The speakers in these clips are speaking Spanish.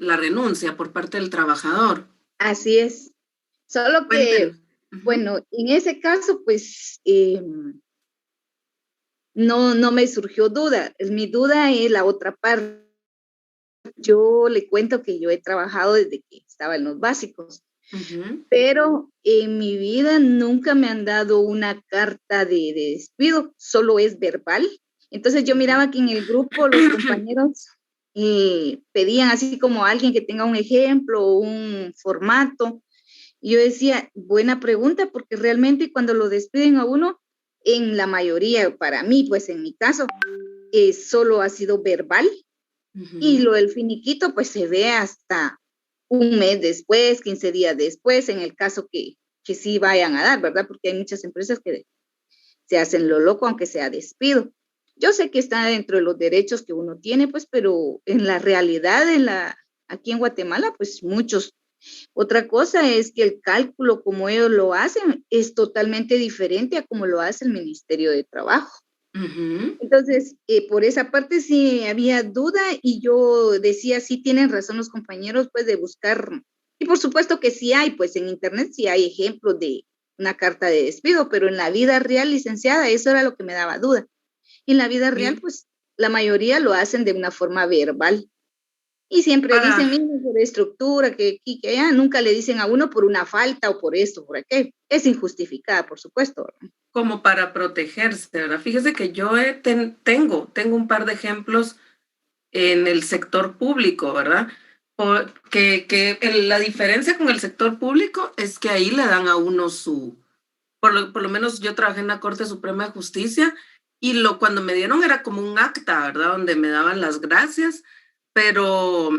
la renuncia por parte del trabajador. Así es. Solo que, Cuéntenos. bueno, en ese caso, pues, no me surgió duda. Mi duda es la otra parte. Yo le cuento que yo he trabajado desde que estaba en los básicos, pero en mi vida nunca me han dado una carta de despido, solo es verbal. Entonces yo miraba que en el grupo los compañeros pedían así como alguien que tenga un ejemplo o un formato. Y yo decía, buena pregunta, porque realmente cuando lo despiden a uno, en la mayoría, para mí, pues en mi caso, solo ha sido verbal. Y lo del finiquito, pues se ve hasta un mes después, 15 días después, en el caso que sí vayan a dar, ¿verdad? Porque hay muchas empresas que se hacen lo loco, aunque sea despido. Yo sé que está dentro de los derechos que uno tiene, pues, pero en la realidad, aquí en Guatemala, pues muchos. Otra cosa es que el cálculo, como ellos lo hacen, es totalmente diferente a como lo hace el Ministerio de Trabajo. Entonces, por esa parte sí había duda y yo decía, sí tienen razón los compañeros, pues de buscar, y por supuesto que sí hay, pues en internet sí hay ejemplos de una carta de despido, pero en la vida real, licenciada, eso era lo que me daba duda. En la vida real, Sí. pues la mayoría lo hacen de una forma verbal. Y siempre dicen, Para, mira, por estructura, que aquí, que allá, nunca le dicen a uno por una falta o por esto, por aquello. Es injustificada, por supuesto. como para protegerse, ¿verdad? Fíjese que yo tengo un par de ejemplos en el sector público, ¿verdad? La diferencia con el sector público es que ahí le dan a uno por lo menos yo trabajé en la Corte Suprema de Justicia y cuando me dieron era como un acta, ¿verdad? Donde me daban las gracias, pero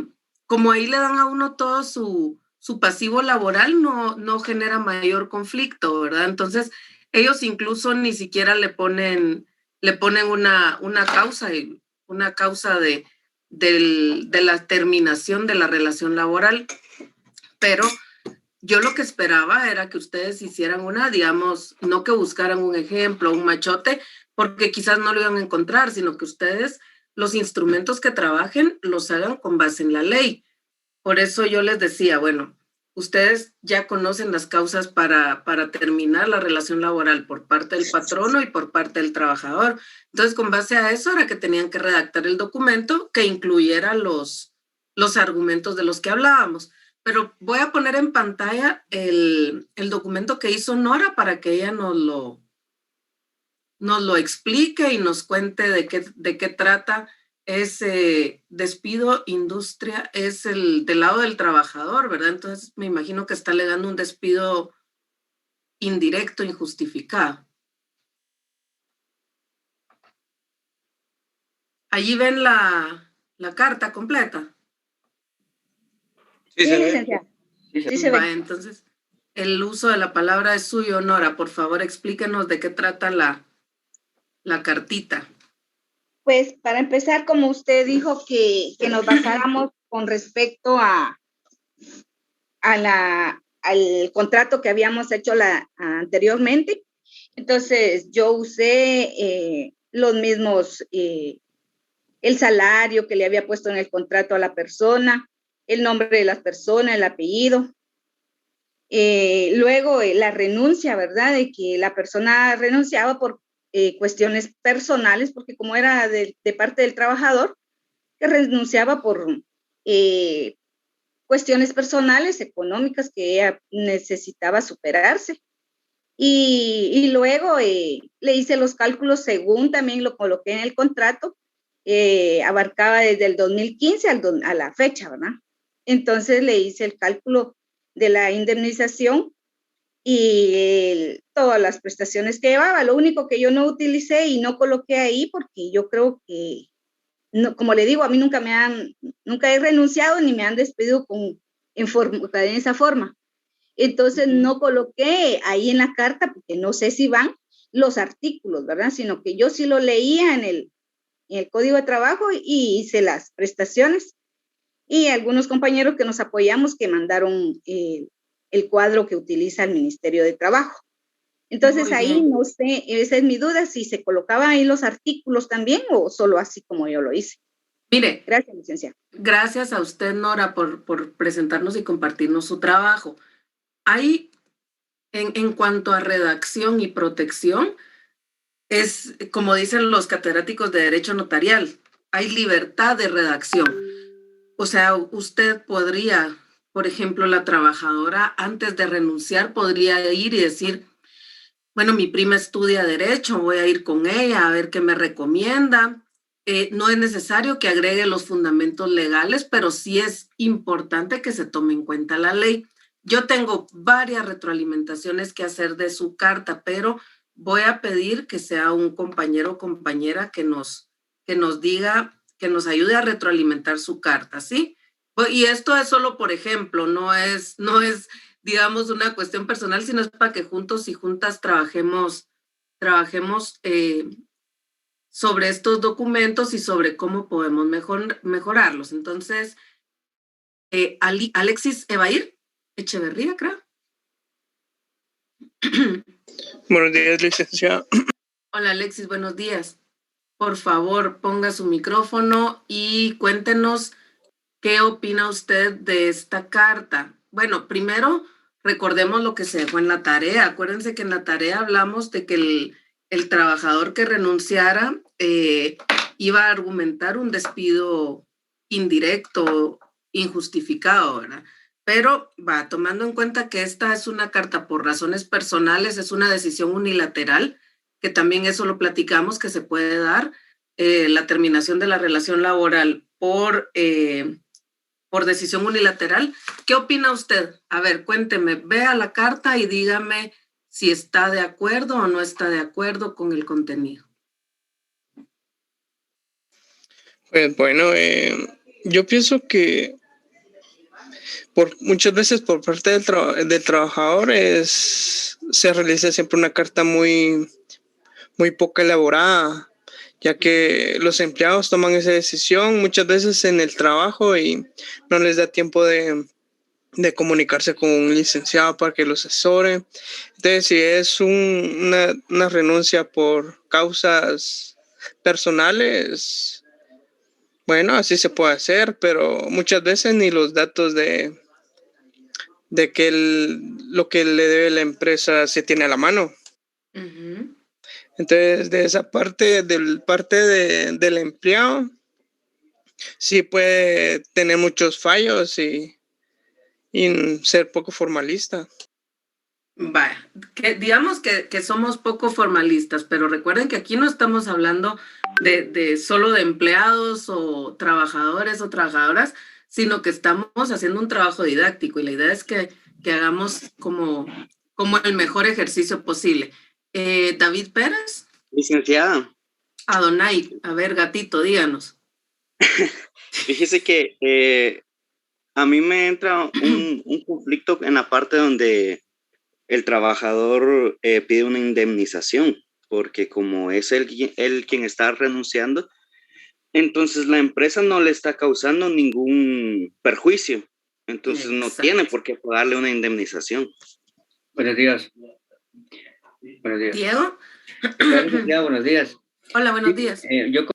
como ahí le dan a uno todo su pasivo laboral, no genera mayor conflicto, ¿verdad? Entonces, ellos incluso ni siquiera le ponen una causa de la terminación de la relación laboral, pero yo lo que esperaba era que ustedes hicieran digamos, no que buscaran un ejemplo, un machote, porque quizás no lo iban a encontrar, sino que ustedes, los instrumentos que trabajen, los hagan con base en la ley. Por eso yo les decía, bueno, ustedes ya conocen las causas para terminar la relación laboral por parte del patrono y por parte del trabajador. Entonces, con base a eso era que tenían que redactar el documento que incluyera los argumentos de los que hablábamos. Pero voy a poner en pantalla el documento que hizo Nora para que ella nos lo explique y nos cuente de qué trata ese despido. Industria es del lado del trabajador, ¿verdad? Entonces me imagino que está alegando un despido indirecto, injustificado. Allí ven la carta completa. Sí Sí, se ve. licenciada, Sí se sí ve. se Va, ve. entonces el uso de la palabra es suyo, Nora. Por favor, explíquenos de qué trata la cartita. Pues para empezar, como usted dijo que nos basáramos con respecto al contrato que habíamos hecho anteriormente, entonces yo usé los mismos, el salario que le había puesto en el contrato a la persona, el nombre de la persona, el apellido. Luego la renuncia, ¿verdad? De que la persona renunciaba por cuestiones personales, porque como era de parte del trabajador, que renunciaba por eh, cuestiones personales, económicas, que ella necesitaba superarse. Y luego le hice los cálculos según también lo coloqué en el contrato, abarcaba desde el 2015 a la fecha, ¿verdad? Entonces le hice el cálculo de la indemnización y todas las prestaciones que llevaba. Lo único que yo no utilicé y no coloqué ahí, porque yo creo que, no, como le digo, a mí nunca he renunciado ni me han despedido en esa forma. Entonces no coloqué ahí en la carta, porque no sé si van los artículos, ¿verdad? Sino que yo sí lo leía en el Código de Trabajo y hice las prestaciones. Y algunos compañeros que nos apoyamos que mandaron el cuadro que utiliza el Ministerio de Trabajo. Entonces Muy ahí bien. no sé, esa es mi duda, si se colocaba ahí los artículos también o solo así como yo lo hice. Mire, Gracias, licenciada. Gracias a usted, Nora, por presentarnos y compartirnos su trabajo. Hay, en cuanto a redacción y protección, es como dicen los catedráticos de Derecho Notarial, hay libertad de redacción. O sea, usted podría, por ejemplo, la trabajadora, antes de renunciar, podría ir y decir, bueno, mi prima estudia Derecho, voy a ir con ella a ver qué me recomienda. No es necesario que agregue los fundamentos legales, pero sí es importante que se tome en cuenta la ley. Yo tengo varias retroalimentaciones que hacer de su carta, pero voy a pedir que sea un compañero o compañera que nos diga, que nos ayude a retroalimentar su carta, ¿sí? Y esto es solo por ejemplo, no es digamos, una cuestión personal, sino es para que juntos y juntas trabajemos sobre estos documentos y sobre cómo podemos mejorarlos. Entonces, Alexis Evair Echeverría, creo. Buenos días, licenciada. Hola, Alexis, buenos días. Por favor, ponga su micrófono y cuéntenos qué opina usted de esta carta. Bueno, primero, recordemos lo que se dejó en la tarea. Acuérdense que en la tarea hablamos de que el trabajador que renunciara iba a argumentar un despido indirecto, injustificado, ¿verdad? Pero va, tomando en cuenta que esta es una carta por razones personales, es una decisión unilateral, que también eso lo platicamos, que se puede dar la terminación de la relación laboral por decisión unilateral. ¿Qué opina usted? A ver, cuénteme, vea la carta y dígame si está de acuerdo o no está de acuerdo con el contenido. Pues bueno, yo pienso que muchas veces por parte del trabajador se realiza siempre una carta muy poco elaborada, ya que los empleados toman esa decisión muchas veces en el trabajo y no les da tiempo de comunicarse con un licenciado para que los asesore. Entonces, si es una renuncia por causas personales, bueno, así se puede hacer, pero muchas veces ni los datos de que lo que le debe la empresa se tiene a la mano. Uh-huh. Entonces, de esa parte, del empleado, sí puede tener muchos fallos y ser poco formalista. Vaya, digamos que somos poco formalistas, pero recuerden que aquí no estamos hablando de solo de empleados o trabajadores o trabajadoras, sino que estamos haciendo un trabajo didáctico y la idea es que hagamos como el mejor ejercicio posible. David Pérez. Licenciada. Adonai, a ver, gatito, díganos. Fíjese que a mí me entra un conflicto en la parte donde el trabajador pide una indemnización, porque como es él quien está renunciando, entonces la empresa no le está causando ningún perjuicio, entonces no tiene por qué pagarle una indemnización. Buenos días. Buenos días. ¿Diego? Buenos días. Hola, buenos días. Yo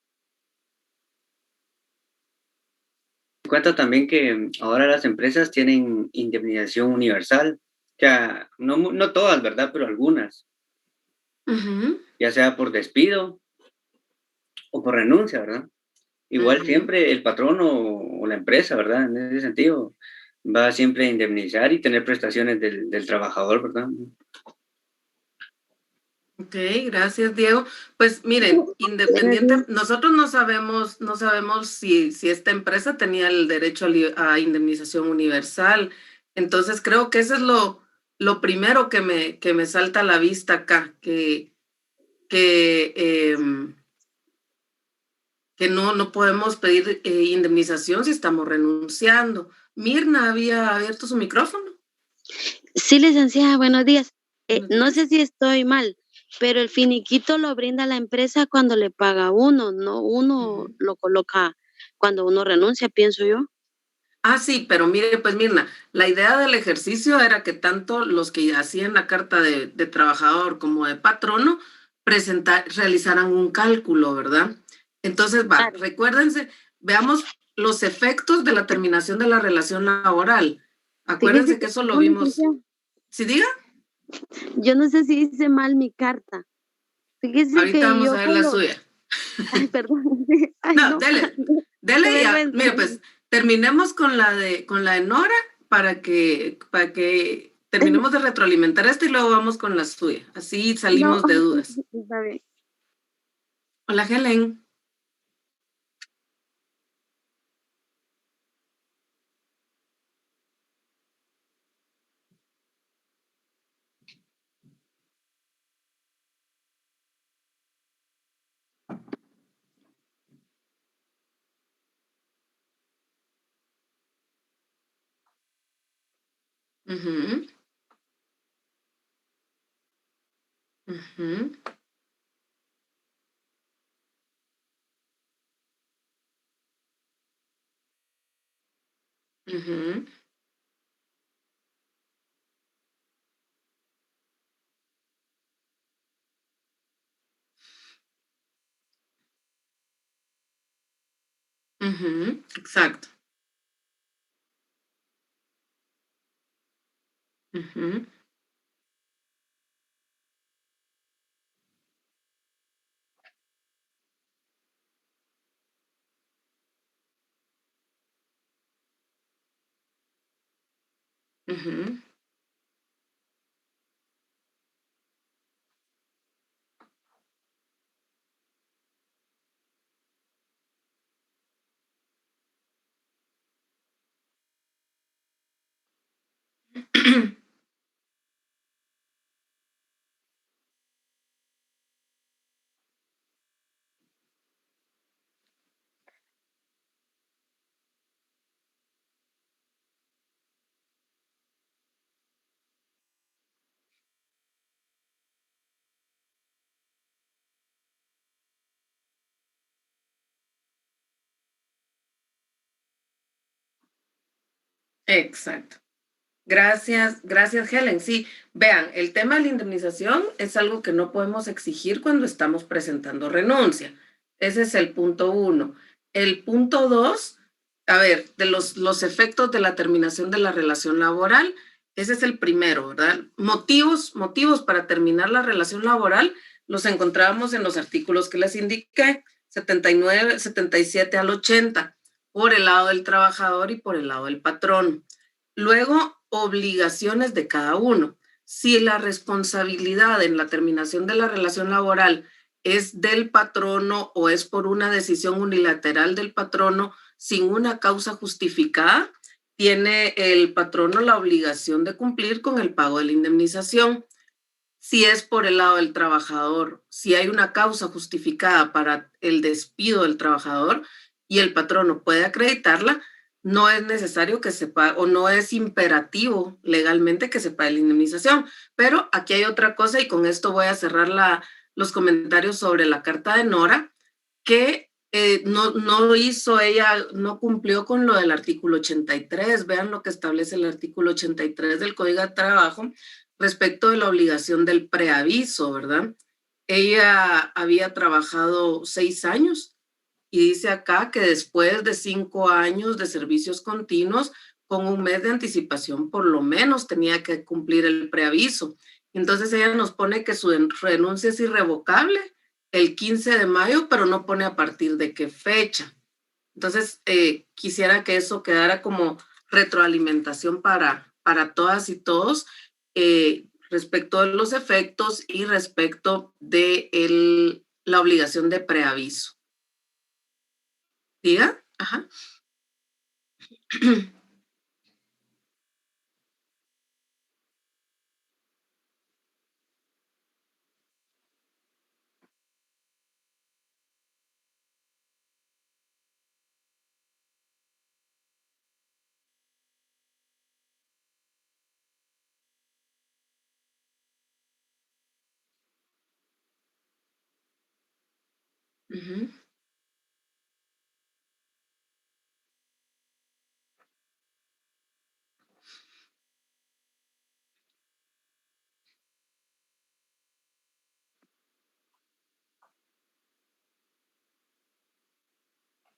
cuento también que ahora las empresas tienen indemnización universal. O sea, no todas, ¿verdad? Pero algunas. Uh-huh. Ya sea por despido o por renuncia, ¿verdad? Igual siempre el patrón o la empresa, ¿verdad? En ese sentido, va siempre a indemnizar y tener prestaciones del trabajador, ¿verdad? Ok, gracias, Diego. Pues miren, independiente, nosotros no sabemos si esta empresa tenía el derecho a indemnización universal. Entonces creo que eso es lo primero que me salta a la vista acá, que no podemos pedir indemnización si estamos renunciando. Mirna había abierto su micrófono. Sí, licenciada, buenos días. No sé si estoy mal, pero el finiquito lo brinda la empresa cuando le paga a uno, no uno lo coloca cuando uno renuncia, pienso yo. Ah, sí, pero mire, pues Mirna, la idea del ejercicio era que tanto los que hacían la carta de trabajador como de patrono realizaran un cálculo, ¿verdad? Entonces, recuérdense, veamos los efectos de la terminación de la relación laboral. Acuérdense que eso lo vimos. ¿Sí diga? Yo no sé si hice mal mi carta. Fíjese ahorita que vamos yo a ver la suya. Ay, perdón. Ay, no, no, dele ya. Mira, pues terminemos con la de Nora para que terminemos de retroalimentar esto y luego vamos con la suya. Así salimos de dudas. Está bien. Hola, Helen. Uh-huh. Uh-huh. Uh-huh. Uh-huh. Exacto. Uh-huh. Uh-huh. Exacto. Gracias, Helen. Sí, vean, el tema de la indemnización es algo que no podemos exigir cuando estamos presentando renuncia. Ese es el punto 1. El punto 2, a ver, de los efectos de la terminación de la relación laboral, ese es el primero, ¿verdad? Motivos para terminar la relación laboral los encontrábamos en los artículos que les indiqué, 79, 77 al 80, por el lado del trabajador y por el lado del patrón. Luego, obligaciones de cada uno. Si la responsabilidad en la terminación de la relación laboral es del patrono o es por una decisión unilateral del patrono sin una causa justificada, tiene el patrono la obligación de cumplir con el pago de la indemnización. Si es por el lado del trabajador, si hay una causa justificada para el despido del trabajador y el patrono puede acreditarla, no es necesario que se pague o no es imperativo legalmente que se pague la indemnización. Pero aquí hay otra cosa y con esto voy a cerrar los comentarios sobre la carta de Nora, que no hizo ella, no cumplió con lo del artículo 83. Vean lo que establece el artículo 83 del Código de Trabajo respecto de la obligación del preaviso, ¿verdad? Ella había trabajado 6 años y dice acá que después de 5 años de servicios continuos, con un mes de anticipación por lo menos tenía que cumplir el preaviso. Entonces ella nos pone que su renuncia es irrevocable el 15 de mayo, pero no pone a partir de qué fecha. Entonces quisiera que eso quedara como retroalimentación para todas y todos respecto de los efectos y respecto de la obligación de preaviso. ¿Diga? Ajá. Uh-huh.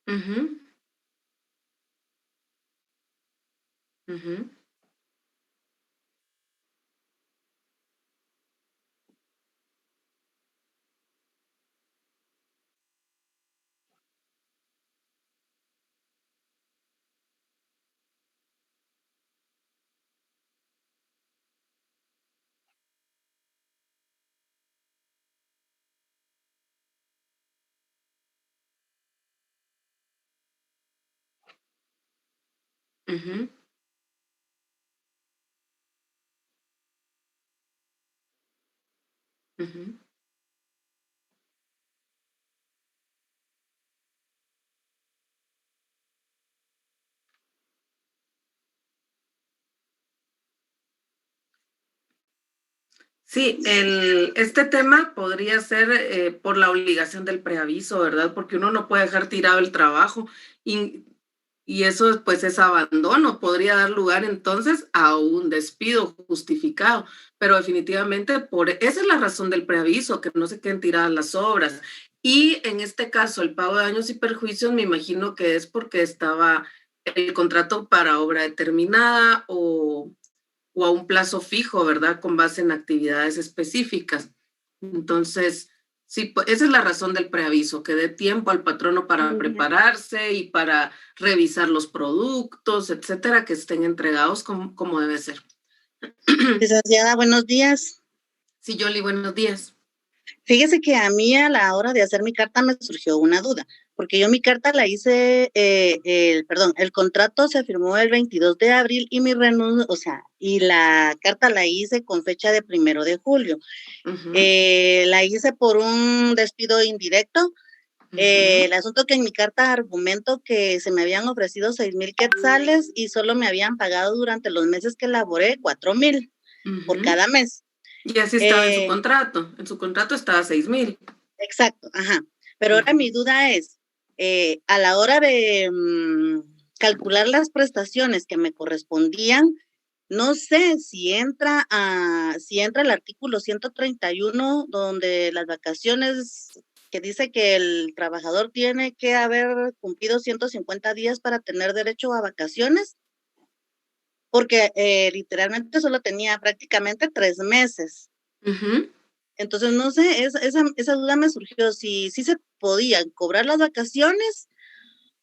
Uh-huh. Ujú. Ujú. Ujú. Sí, este tema podría ser por la obligación del preaviso, ¿verdad? Porque uno no puede dejar tirado el trabajo y, y eso pues es abandono, podría dar lugar entonces a un despido justificado, pero definitivamente esa es la razón del preaviso, que no se queden tiradas las obras. Y en este caso, el pago de daños y perjuicios, me imagino que es porque estaba el contrato para obra determinada o a un plazo fijo, ¿verdad? Con base en actividades específicas. Entonces, sí, esa es la razón del preaviso, que dé tiempo al patrono para prepararse y para revisar los productos, etcétera, que estén entregados como debe ser. Licenciada, buenos días. Sí, Yoli, buenos días. Fíjese que a mí a la hora de hacer mi carta me surgió una duda, porque yo mi carta la hice, el contrato se firmó el 22 de abril y mi renuncia, o sea, y la carta la hice con fecha de 1 de julio. La hice por un despido indirecto. El asunto que en mi carta argumento que se me habían ofrecido 6,000 quetzales y solo me habían pagado durante los meses que laboré 4,000 por cada mes. Y así estaba en su contrato estaba 6,000. Exacto, ajá. Pero ahora mi duda es, a la hora de calcular las prestaciones que me correspondían, no sé si entra el artículo 131, donde las vacaciones, que dice que el trabajador tiene que haber cumplido 150 días para tener derecho a vacaciones, porque literalmente solo tenía prácticamente 3 meses. Entonces, no sé, esa duda me surgió, si se podían cobrar las vacaciones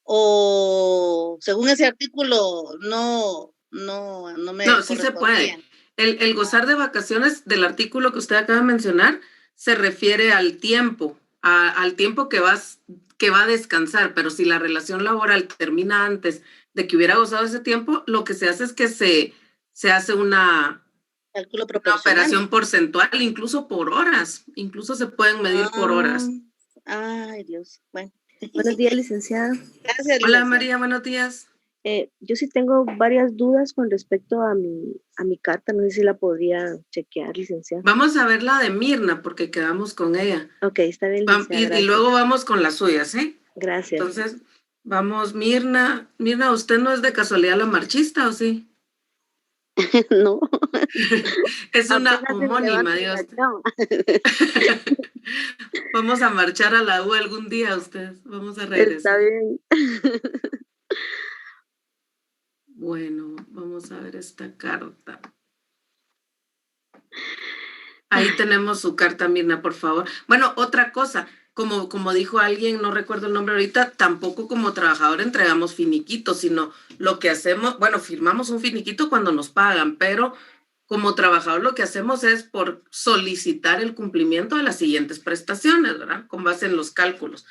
o según ese artículo no me No, sí se puede. El gozar de vacaciones del artículo que usted acaba de mencionar se refiere al tiempo, al tiempo que va a descansar, pero si la relación laboral termina antes de que hubiera gozado ese tiempo, lo que se hace es que se hace una operación porcentual, incluso por horas, incluso se pueden medir por horas. Ay, Dios, bueno. Buenos días, licenciada. Gracias, licenciada. Hola, María, buenos días. Yo sí tengo varias dudas con respecto a mi carta, no sé si la podría chequear, licenciada. Vamos a ver la de Mirna, porque quedamos con ella. Ok, está bien, licenciada. Y luego vamos con las suyas, ¿eh? Gracias. Entonces, vamos, Mirna. Mirna, ¿usted no es de casualidad la marchista o sí? No. Es una homónima, Dios. Vamos a marchar a la U algún día, ustedes. Vamos a regresar. Está bien. Bueno, vamos a ver esta carta. Ahí tenemos su carta, Mirna, por favor. Bueno, otra cosa, como dijo alguien, no recuerdo el nombre ahorita, tampoco como trabajador entregamos finiquitos, sino lo que hacemos, bueno, firmamos un finiquito cuando nos pagan, pero como trabajador lo que hacemos es por solicitar el cumplimiento de las siguientes prestaciones, ¿verdad? Con base en los cálculos.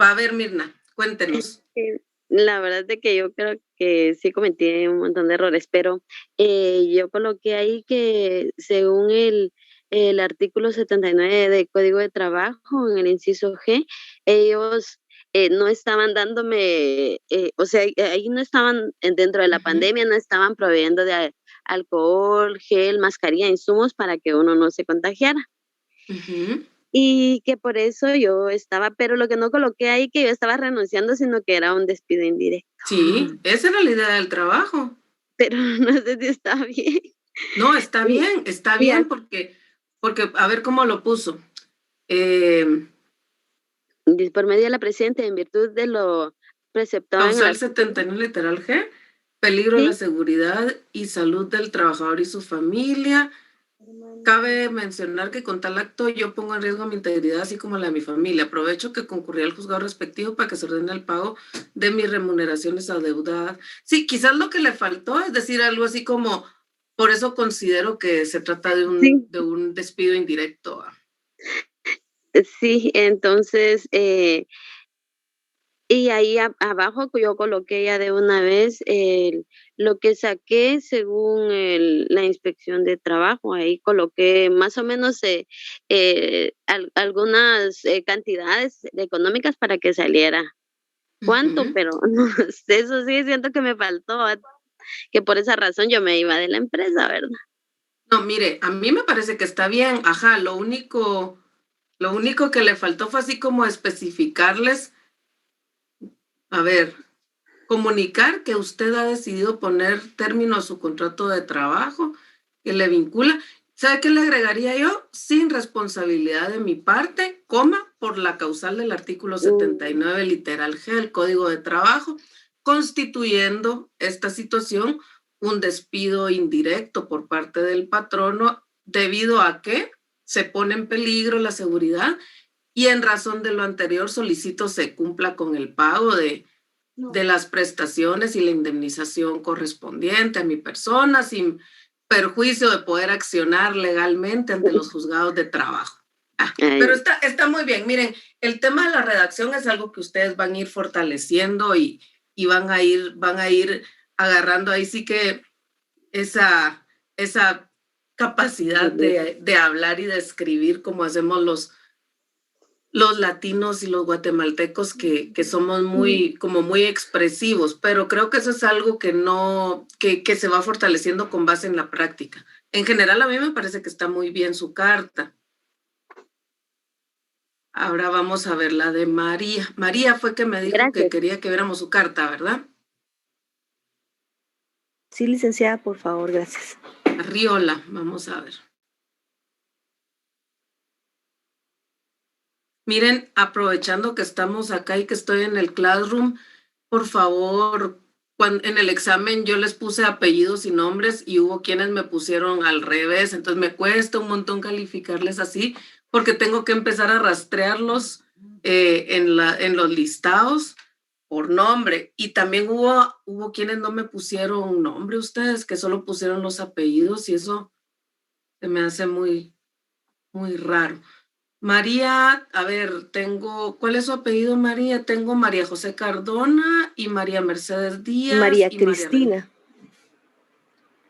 Va a ver, Mirna, cuéntenos. La verdad es que yo creo que sí cometí un montón de errores, pero yo coloqué ahí que según el artículo 79 del Código de Trabajo, en el inciso G, ellos no estaban dándome, o sea, ahí no estaban, dentro de la pandemia, no estaban proveyendo de alcohol, gel, mascarilla, insumos para que uno no se contagiara. Y que por eso yo estaba, pero lo que no coloqué ahí que yo estaba renunciando, sino que era un despido indirecto. Sí, esa era la idea del trabajo. Pero no sé si está bien. No, está bien, porque a ver cómo lo puso. Por medio de la presente, en virtud de lo preceptado causal 79 literal G, peligro a la Sí. seguridad y salud del trabajador y su familia. Cabe mencionar que con tal acto yo pongo en riesgo mi integridad así como la de mi familia. Aprovecho que concurrí al juzgado respectivo para que se ordene el pago de mis remuneraciones adeudadas. Sí, quizás lo que le faltó es decir algo así como, por eso considero que se trata de Sí, un despido indirecto. sí, entonces, y ahí abajo yo coloqué ya de una vez lo que saqué según la inspección de trabajo. Ahí coloqué más o menos algunas cantidades económicas para que saliera cuánto, Ujú. pero no, eso sí siento que me faltó, que por esa razón yo me iba de la empresa, ¿verdad? No, mire, a mí me parece que está bien. Ajá, lo único que le faltó fue así como especificarles, a ver, comunicar que usted ha decidido poner término a su contrato de trabajo, que le vincula. ¿Sabe qué le agregaría yo? Sin responsabilidad de mi parte, coma, por la causal del artículo Mm, 79, literal G del Código de Trabajo, constituyendo esta situación un despido indirecto por parte del patrono debido a que se pone en peligro la seguridad y en razón de lo anterior solicito se cumpla con el pago de las prestaciones y la indemnización correspondiente a mi persona sin perjuicio de poder accionar legalmente ante los juzgados de trabajo. Pero ay, está muy bien. Miren, el tema de la redacción es algo que ustedes van a ir fortaleciendo y van a ir agarrando ahí sí que esa capacidad de hablar y de escribir como hacemos los latinos y los guatemaltecos que somos como muy expresivos, pero creo que eso es algo que no, que se va fortaleciendo con base en la práctica. En general, a mí me parece que está muy bien su carta. Ahora vamos a ver la de María. María fue que me dijo que Gracias. quería que viéramos su carta, ¿verdad? Sí, licenciada, por favor, gracias. Riola, vamos a ver. Miren, aprovechando que estamos acá y que estoy en el Classroom, por favor, en el examen yo les puse apellidos y nombres y hubo quienes me pusieron al revés, entonces me cuesta un montón calificarles así porque tengo que empezar a rastrearlos en los listados por nombre. Y también hubo quienes no me pusieron nombre ustedes, que solo pusieron los apellidos y eso se me hace muy, muy raro. María, a ver, ¿cuál es su apellido, María? Tengo María José Cardona y María Mercedes Díaz María y María Reina. Cristina.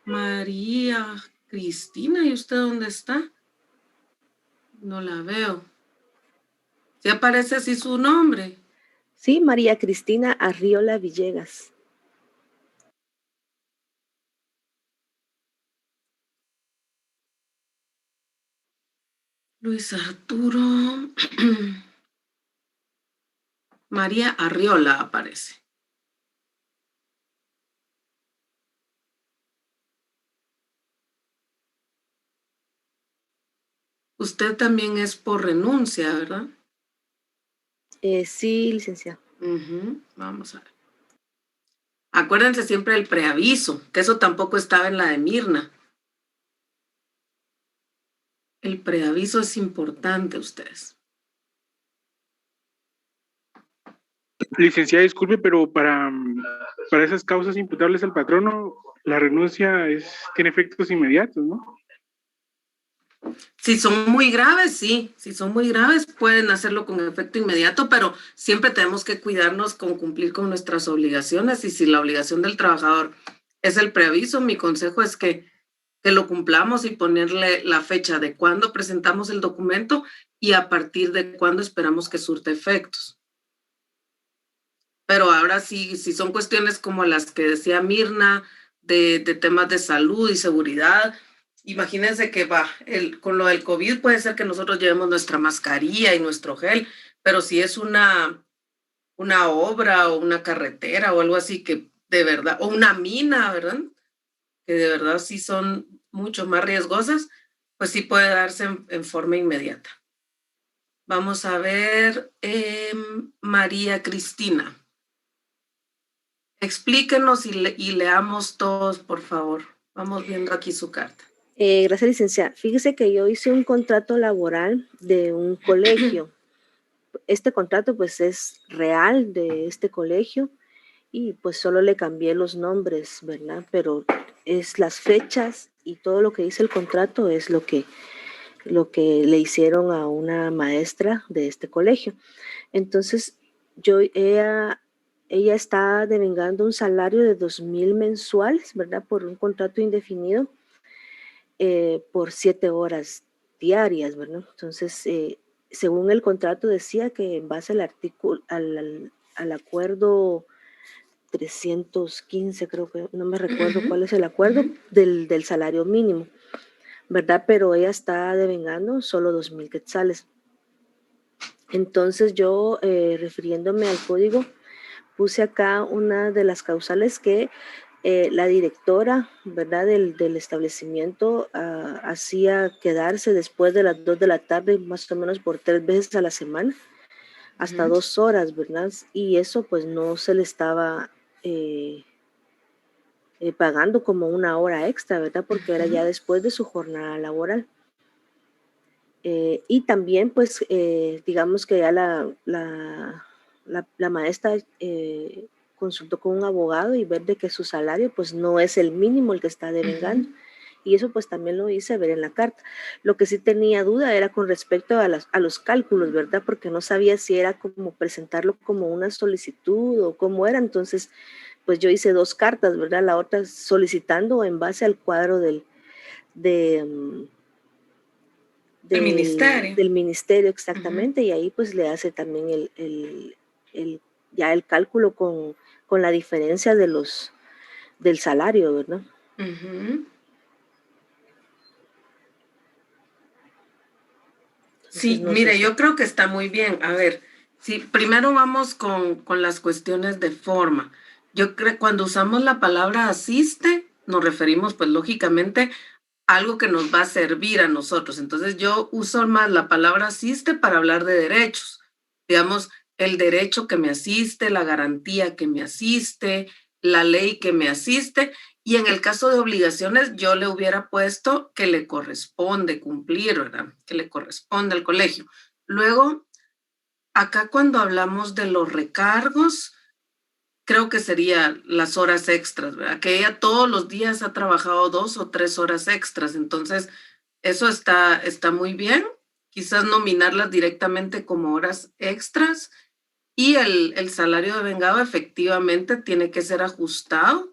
María Cristina, ¿y usted dónde está? No la veo. ¿Sí aparece así su nombre? Sí, María Cristina Arriola Villegas. Luis Arturo. María Arriola aparece. Usted también es por renuncia, ¿verdad? Sí, licenciada. Vamos a ver. Acuérdense siempre del preaviso, que eso tampoco estaba en la de Mirna. El preaviso es importante, ustedes. Licenciada, disculpe, pero para esas causas imputables al patrono, la renuncia tiene efectos inmediatos, ¿no? Si son muy graves, sí. Si son muy graves, pueden hacerlo con efecto inmediato, pero siempre tenemos que cuidarnos con cumplir con nuestras obligaciones. Y si la obligación del trabajador es el preaviso, mi consejo es que lo cumplamos y ponerle la fecha de cuándo presentamos el documento y a partir de cuándo esperamos que surte efectos. Pero ahora sí, si son cuestiones como las que decía Mirna, de temas de salud y seguridad, imagínense que con lo del COVID puede ser que nosotros llevemos nuestra mascarilla y nuestro gel, pero si es una obra o una carretera o algo así que de verdad, o una mina, ¿verdad? Que de verdad sí son mucho más riesgosas, pues sí puede darse en forma inmediata. Vamos a ver, María Cristina. Explíquenos y leamos todos, por favor. Vamos viendo aquí su carta. Gracias, licenciada. Fíjese que yo hice un contrato laboral de un colegio. Este contrato pues es real de este colegio y pues solo le cambié los nombres, ¿verdad? Pero es las fechas y todo lo que dice el contrato es lo que le hicieron a una maestra de este colegio. Entonces, ella está devengando un salario de 2,000 mensuales, ¿verdad? Por un contrato indefinido por 7 horas diarias, ¿verdad? Entonces, según el contrato decía que en base al artículo, al acuerdo 315, creo que, no me recuerdo cuál es el acuerdo, del salario mínimo, ¿verdad? Pero ella está devengando solo 2,000 quetzales. Entonces yo, refiriéndome al código, puse acá una de las causales que la directora, ¿verdad?, del establecimiento hacía quedarse después de las 2 de la tarde, más o menos por 3 veces a la semana, hasta 2 horas, ¿verdad? Y eso pues no se le estaba pagando como una hora extra, ¿verdad? Porque era ya después de su jornada laboral. Y también, pues, digamos que ya la maestra consultó con un abogado y ver de que su salario, pues, no es el mínimo el que está devengando. Y eso, pues, también lo hice ver en la carta. Lo que sí tenía duda era con respecto a los cálculos, ¿verdad? Porque no sabía si era como presentarlo como una solicitud o cómo era. Entonces, pues, yo hice 2 cartas, ¿verdad? La otra solicitando en base al cuadro del ministerio, exactamente, y ahí pues le hace también ya el cálculo con la diferencia del salario, ¿verdad? Sí, no mire, sé yo creo que está muy bien. A ver, sí, primero vamos con las cuestiones de forma. Yo creo que cuando usamos la palabra asiste, nos referimos pues lógicamente a algo que nos va a servir a nosotros. Entonces yo uso más la palabra asiste para hablar de derechos. Digamos, el derecho que me asiste, la garantía que me asiste, la ley que me asiste. Y en el caso de obligaciones, yo le hubiera puesto que le corresponde cumplir, ¿verdad? Que le corresponde al colegio. Luego, acá cuando hablamos de los recargos, creo que sería las horas extras, ¿verdad? Que ella todos los días ha trabajado 2 o 3 horas extras. Entonces, eso está muy bien. Quizás nominarlas directamente como horas extras. Y el salario devengado efectivamente tiene que ser ajustado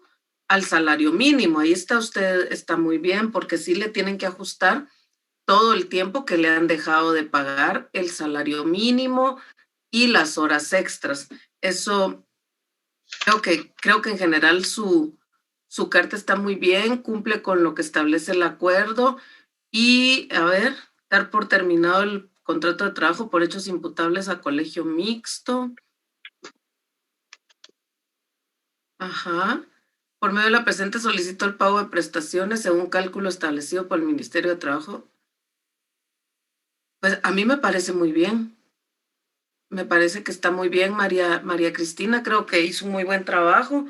al salario mínimo. Ahí está muy bien, porque sí le tienen que ajustar todo el tiempo que le han dejado de pagar el salario mínimo y las horas extras. Eso creo que en general su carta está muy bien, cumple con lo que establece el acuerdo y, a ver, dar por terminado el contrato de trabajo por hechos imputables a colegio mixto. Ajá. Por medio de la presente solicito el pago de prestaciones según cálculo establecido por el Ministerio de Trabajo. Pues a mí me parece muy bien. Me parece que está muy bien, María Cristina. Creo que hizo un muy buen trabajo.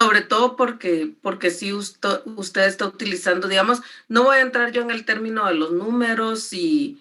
Sobre todo porque sí usted está utilizando, digamos, no voy a entrar yo en el término de los números y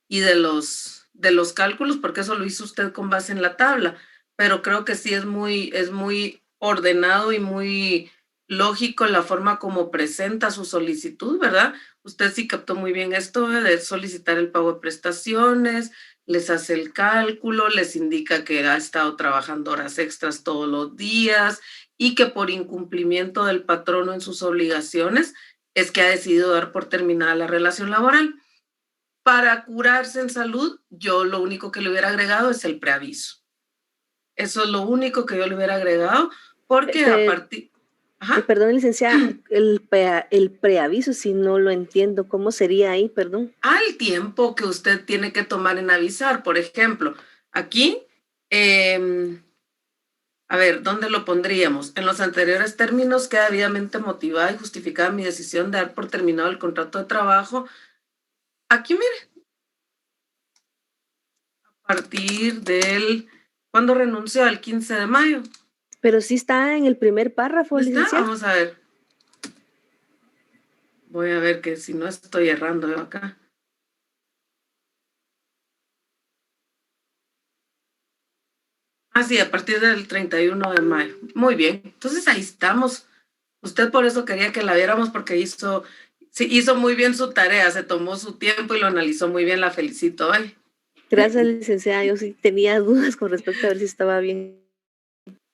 de los cálculos, porque eso lo hizo usted con base en la tabla, pero creo que sí es muy ordenado y muy lógico la forma como presenta su solicitud, ¿verdad? Usted sí captó muy bien esto de solicitar el pago de prestaciones, les hace el cálculo, les indica que ha estado trabajando horas extras todos los días y que por incumplimiento del patrono en sus obligaciones es que ha decidido dar por terminada la relación laboral. Para curarse en salud, yo lo único que le hubiera agregado es el preaviso. Eso es lo único que yo le hubiera agregado, porque a partir... Perdón, licenciada, el preaviso, si no lo entiendo, ¿cómo sería ahí, perdón? Al tiempo que usted tiene que tomar en avisar, por ejemplo, aquí, a ver, ¿dónde lo pondríamos? En los anteriores términos, queda debidamente motivada y justificada mi decisión de dar por terminado el contrato de trabajo. Aquí, mire, a partir del ¿Cuándo renunció? El 15 de mayo. Pero sí está en el primer párrafo, licenciada. Vamos a ver. Voy a ver que si no estoy errando yo acá. Sí, a partir del 31 de mayo. Muy bien. Entonces ahí estamos. Usted por eso quería que la viéramos porque hizo muy bien su tarea, se tomó su tiempo y lo analizó muy bien. La felicito hoy. Gracias, licenciada. Yo sí tenía dudas con respecto a ver si estaba bien.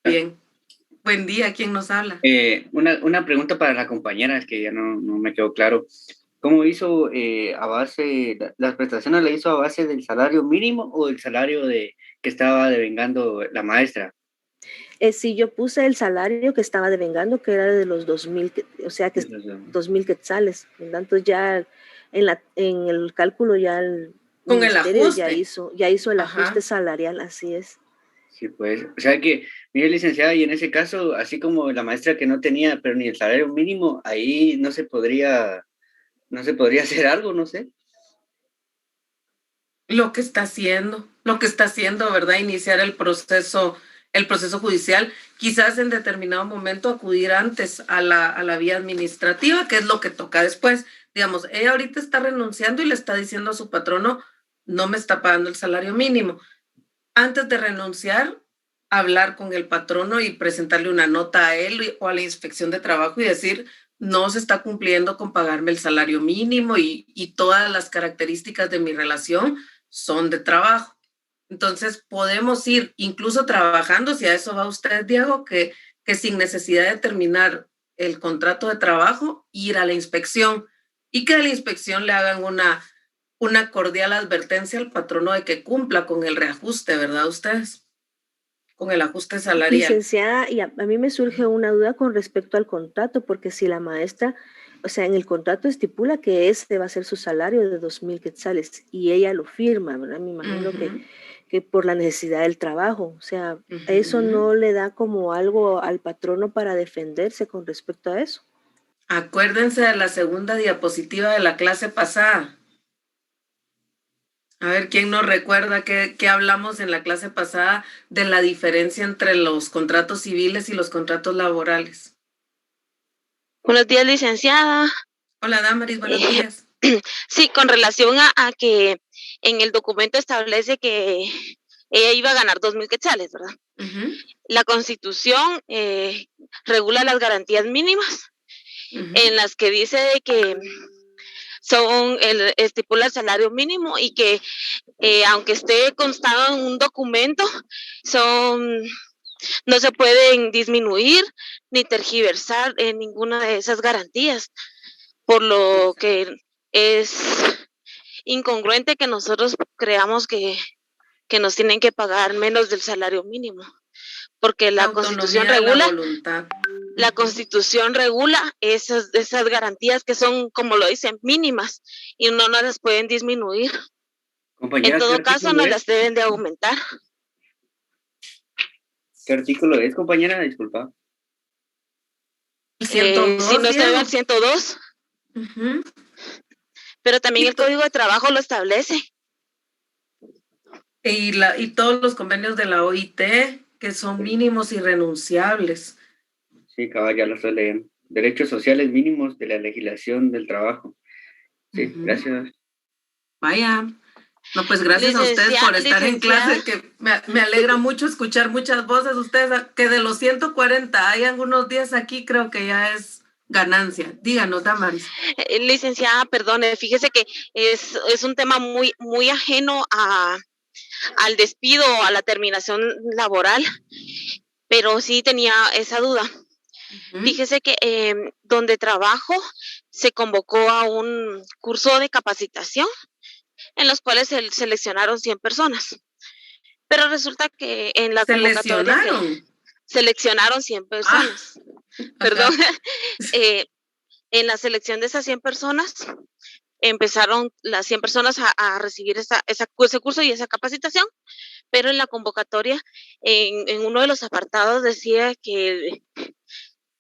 Bien. Buen día. ¿Quién nos habla? Una pregunta para la compañera, es que ya no me quedó claro. ¿Cómo hizo a base, las prestaciones le hizo a base del salario mínimo o del salario que estaba devengando la maestra? Sí, yo puse el salario que estaba devengando, que era de los 2,000, o sea, que 2,000 quetzales. Entonces ya en el cálculo ya el con el ajuste ya hizo el ajuste salarial, así es. Sí, pues, o sea que, mire, licenciada, y en ese caso, así como la maestra que no tenía, pero ni el salario mínimo, ahí no se podría hacer algo, no sé. Lo que está haciendo, ¿verdad? Iniciar el proceso judicial, quizás en determinado momento acudir antes a la vía administrativa, que es lo que toca después. Digamos, ella ahorita está renunciando y le está diciendo a su patrono, no me está pagando el salario mínimo. Antes de renunciar, hablar con el patrono y presentarle una nota a él o a la inspección de trabajo y decir, no se está cumpliendo con pagarme el salario mínimo y todas las características de mi relación son de trabajo. Entonces podemos ir incluso trabajando, si a eso va usted, Diego, que sin necesidad de terminar el contrato de trabajo, ir a la inspección y que de la inspección le hagan una cordial advertencia al patrono de que cumpla con el reajuste, ¿verdad ustedes? Con el ajuste salarial. Licenciada, y a mí me surge una duda con respecto al contrato, porque si la maestra, o sea, en el contrato estipula que ese va a ser su salario de 2,000 quetzales y ella lo firma, ¿verdad? Me imagino que por la necesidad del trabajo, o sea, eso no le da como algo al patrono para defenderse con respecto a eso. Acuérdense de la segunda diapositiva de la clase pasada. A ver, ¿quién nos recuerda que hablamos en la clase pasada de la diferencia entre los contratos civiles y los contratos laborales? Buenos días, licenciada. Hola, Damaris, buenos días. Sí, con relación a que en el documento establece que ella iba a ganar 2,000 quetzales, ¿verdad? La Constitución regula las garantías mínimas en las que dice de que estipula el salario mínimo y que aunque esté constado en un documento, no se pueden disminuir ni tergiversar en ninguna de esas garantías, por lo que es incongruente que nosotros creamos que nos tienen que pagar menos del salario mínimo, porque la Constitución regula esas garantías que son, como lo dicen, mínimas y no las pueden disminuir. Compañera, en todo caso, no las deben de aumentar. ¿Qué artículo es, compañera? Disculpa. 102, si no estoy al 102. Pero también el Código de Trabajo lo establece. Y todos los convenios de la OIT, que son mínimos irrenunciables. Sí, cabal, ya lo estoy leyendo. Derechos sociales mínimos de la legislación del trabajo. Sí, gracias. Vaya. No, pues gracias a ustedes por estar en clase, que me alegra mucho escuchar muchas voces. Ustedes, que de los 140 hay algunos días aquí, creo que ya es ganancia. Díganos, Damaris. Licenciada, perdone, fíjese que es un tema muy, muy ajeno al despido o a la terminación laboral, pero sí tenía esa duda. Fíjese que donde trabajo se convocó a un curso de capacitación en los cuales se seleccionaron 100 personas. Pero resulta que en la convocatoria seleccionaron 100 personas. Perdón. En la selección de esas 100 personas, empezaron las 100 personas a recibir ese curso y esa capacitación, pero en la convocatoria, en uno de los apartados decía que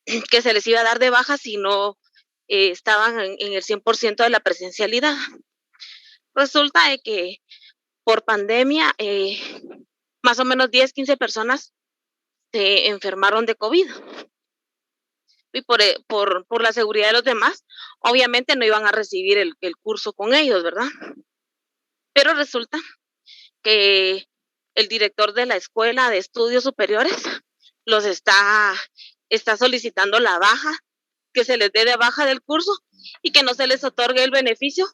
se les iba a dar de baja si no estaban en el 100% de la presencialidad. Resulta de que por pandemia más o menos 10, 15 personas se enfermaron de COVID. Y por la seguridad de los demás, obviamente no iban a recibir el curso con ellos, ¿verdad? Pero resulta que el director de la Escuela de Estudios Superiores los está solicitando la baja, que se les dé de baja del curso y que no se les otorgue el beneficio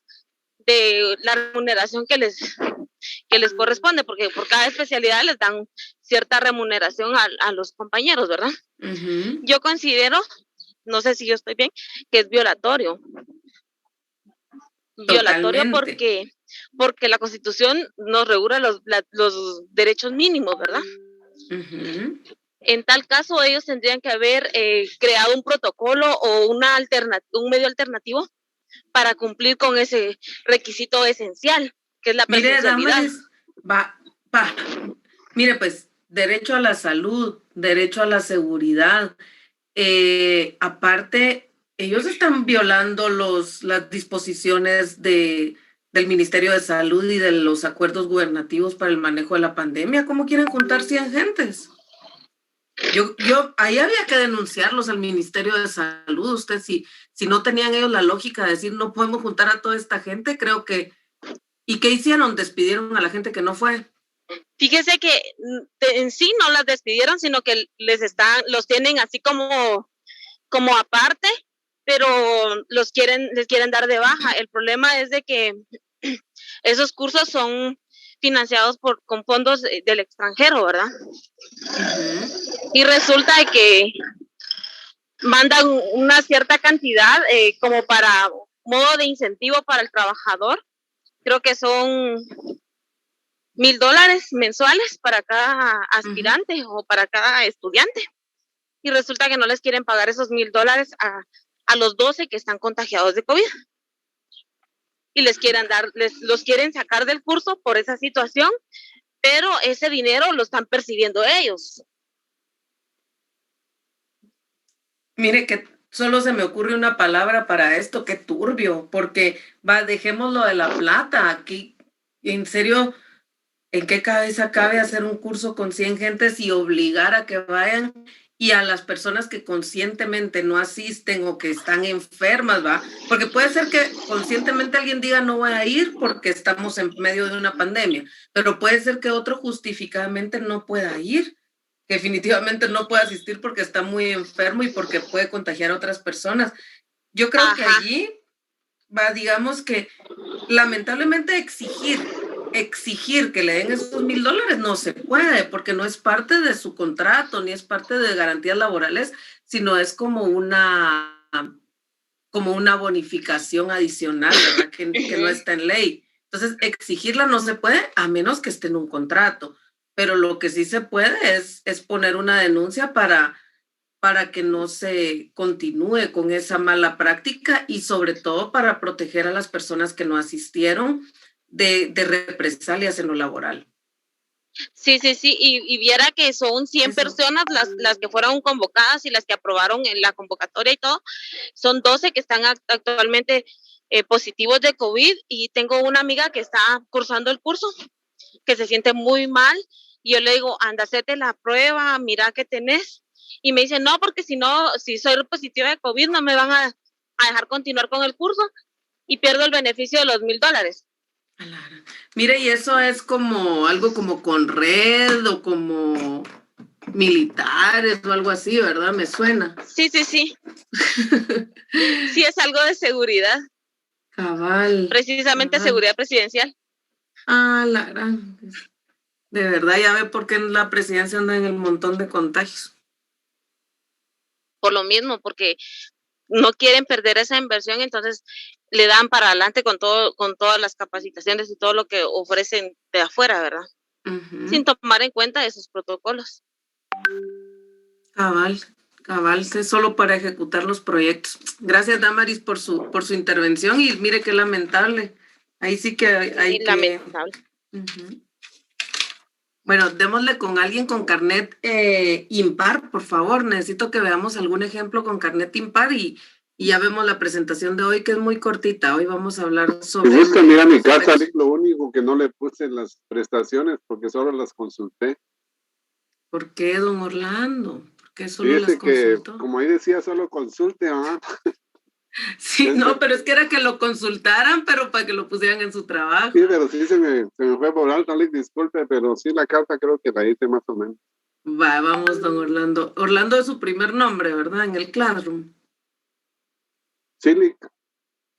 de la remuneración que les corresponde, porque por cada especialidad les dan cierta remuneración a los compañeros, ¿verdad? Ujú. Yo considero, no sé si yo estoy bien, que es violatorio. Violatorio Totalmente. porque la Constitución nos regula los derechos mínimos, ¿verdad? Ujú. En tal caso, ellos tendrían que haber creado un protocolo o un medio alternativo para cumplir con ese requisito esencial, que es la Mire, presencialidad. Damaris, mire, pues, derecho a la salud, derecho a la seguridad. Aparte, ellos están violando las disposiciones del Ministerio de Salud y de los acuerdos gubernativos para el manejo de la pandemia. ¿Cómo quieren juntar 100 gentes? Ahí había que denunciarlos al Ministerio de Salud. Usted, si no tenían ellos la lógica de decir no podemos juntar a toda esta gente, creo que... ¿Y qué hicieron? Despidieron a la gente que no fue. Fíjese que en sí no las despidieron, sino que los tienen así como aparte, pero les quieren dar de baja. El problema es de que esos cursos son financiados con fondos del extranjero, ¿verdad? Uh-huh. Y resulta que mandan una cierta cantidad como para modo de incentivo para el trabajador. Creo que son $1,000 mensuales para cada aspirante o para cada estudiante. Y resulta que no les quieren pagar esos $1,000 a los 12 que están contagiados de COVID. Y los quieren sacar del curso por esa situación, pero ese dinero lo están percibiendo ellos. Mire que solo se me ocurre una palabra para esto, que turbio, porque dejemos lo de la plata aquí. En serio, ¿en qué cabeza cabe hacer un curso con 100 gentes y obligar a que vayan? Y a las personas que conscientemente no asisten o que están enfermas, ¿va? Porque puede ser que conscientemente alguien diga no voy a ir porque estamos en medio de una pandemia, pero puede ser que otro justificadamente no pueda ir, que definitivamente no puede asistir porque está muy enfermo y porque puede contagiar a otras personas. Yo creo que allí digamos que lamentablemente exigir que le den esos $1,000 no se puede, porque no es parte de su contrato, ni es parte de garantías laborales, sino es como una bonificación adicional, ¿verdad? Que no está en ley. Entonces, exigirla no se puede a menos que esté en un contrato, pero lo que sí se puede es poner una denuncia para que no se continúe con esa mala práctica y sobre todo para proteger a las personas que no asistieron de represalias en lo laboral. Sí, y viera que son 100 personas las que fueron convocadas y las que aprobaron en la convocatoria y todo. Son 12 que están actualmente positivos de COVID y tengo una amiga que está cursando el curso, que se siente muy mal y yo le digo, anda, hacete la prueba, mira qué tenés. Y me dice, no, porque si soy positiva de COVID no me van a dejar continuar con el curso y pierdo el beneficio de los $1,000. Mire, y eso es como algo como con red o como militares o algo así, ¿verdad? Me suena. Sí. Sí, es algo de seguridad. Cabal. Precisamente seguridad presidencial. La gran. De verdad, ya ve por qué la presidencia anda en el montón de contagios. Por lo mismo, porque no quieren perder esa inversión, entonces le dan para adelante con todas las capacitaciones y todo lo que ofrecen de afuera, ¿verdad? Uh-huh. Sin tomar en cuenta esos protocolos. Cabal, es solo para ejecutar los proyectos. Gracias, Damaris, por su intervención y mire qué lamentable. Ahí sí que hay lamentable. Uh-huh. Bueno, démosle con alguien con carnet impar, por favor. Necesito que veamos algún ejemplo con carnet impar y Y ya vemos la presentación de hoy, que es muy cortita. Hoy vamos a hablar Si sobre... gusta, mira mi casa, lo único que no le puse las prestaciones porque solo las consulté. ¿Por qué, don Orlando? ¿Por qué solo las Fíjese que, consultó? como ahí decía, solo consulte, ¿ah? Sí, no, pero es que era que lo consultaran, pero para que lo pusieran en su trabajo. Sí, pero sí se me fue por alto, Alex, disculpe, pero sí la carta creo que la hice más o menos. Va, vamos, don Orlando. Orlando es su primer nombre, ¿verdad? En el Classroom. Sí, Lick.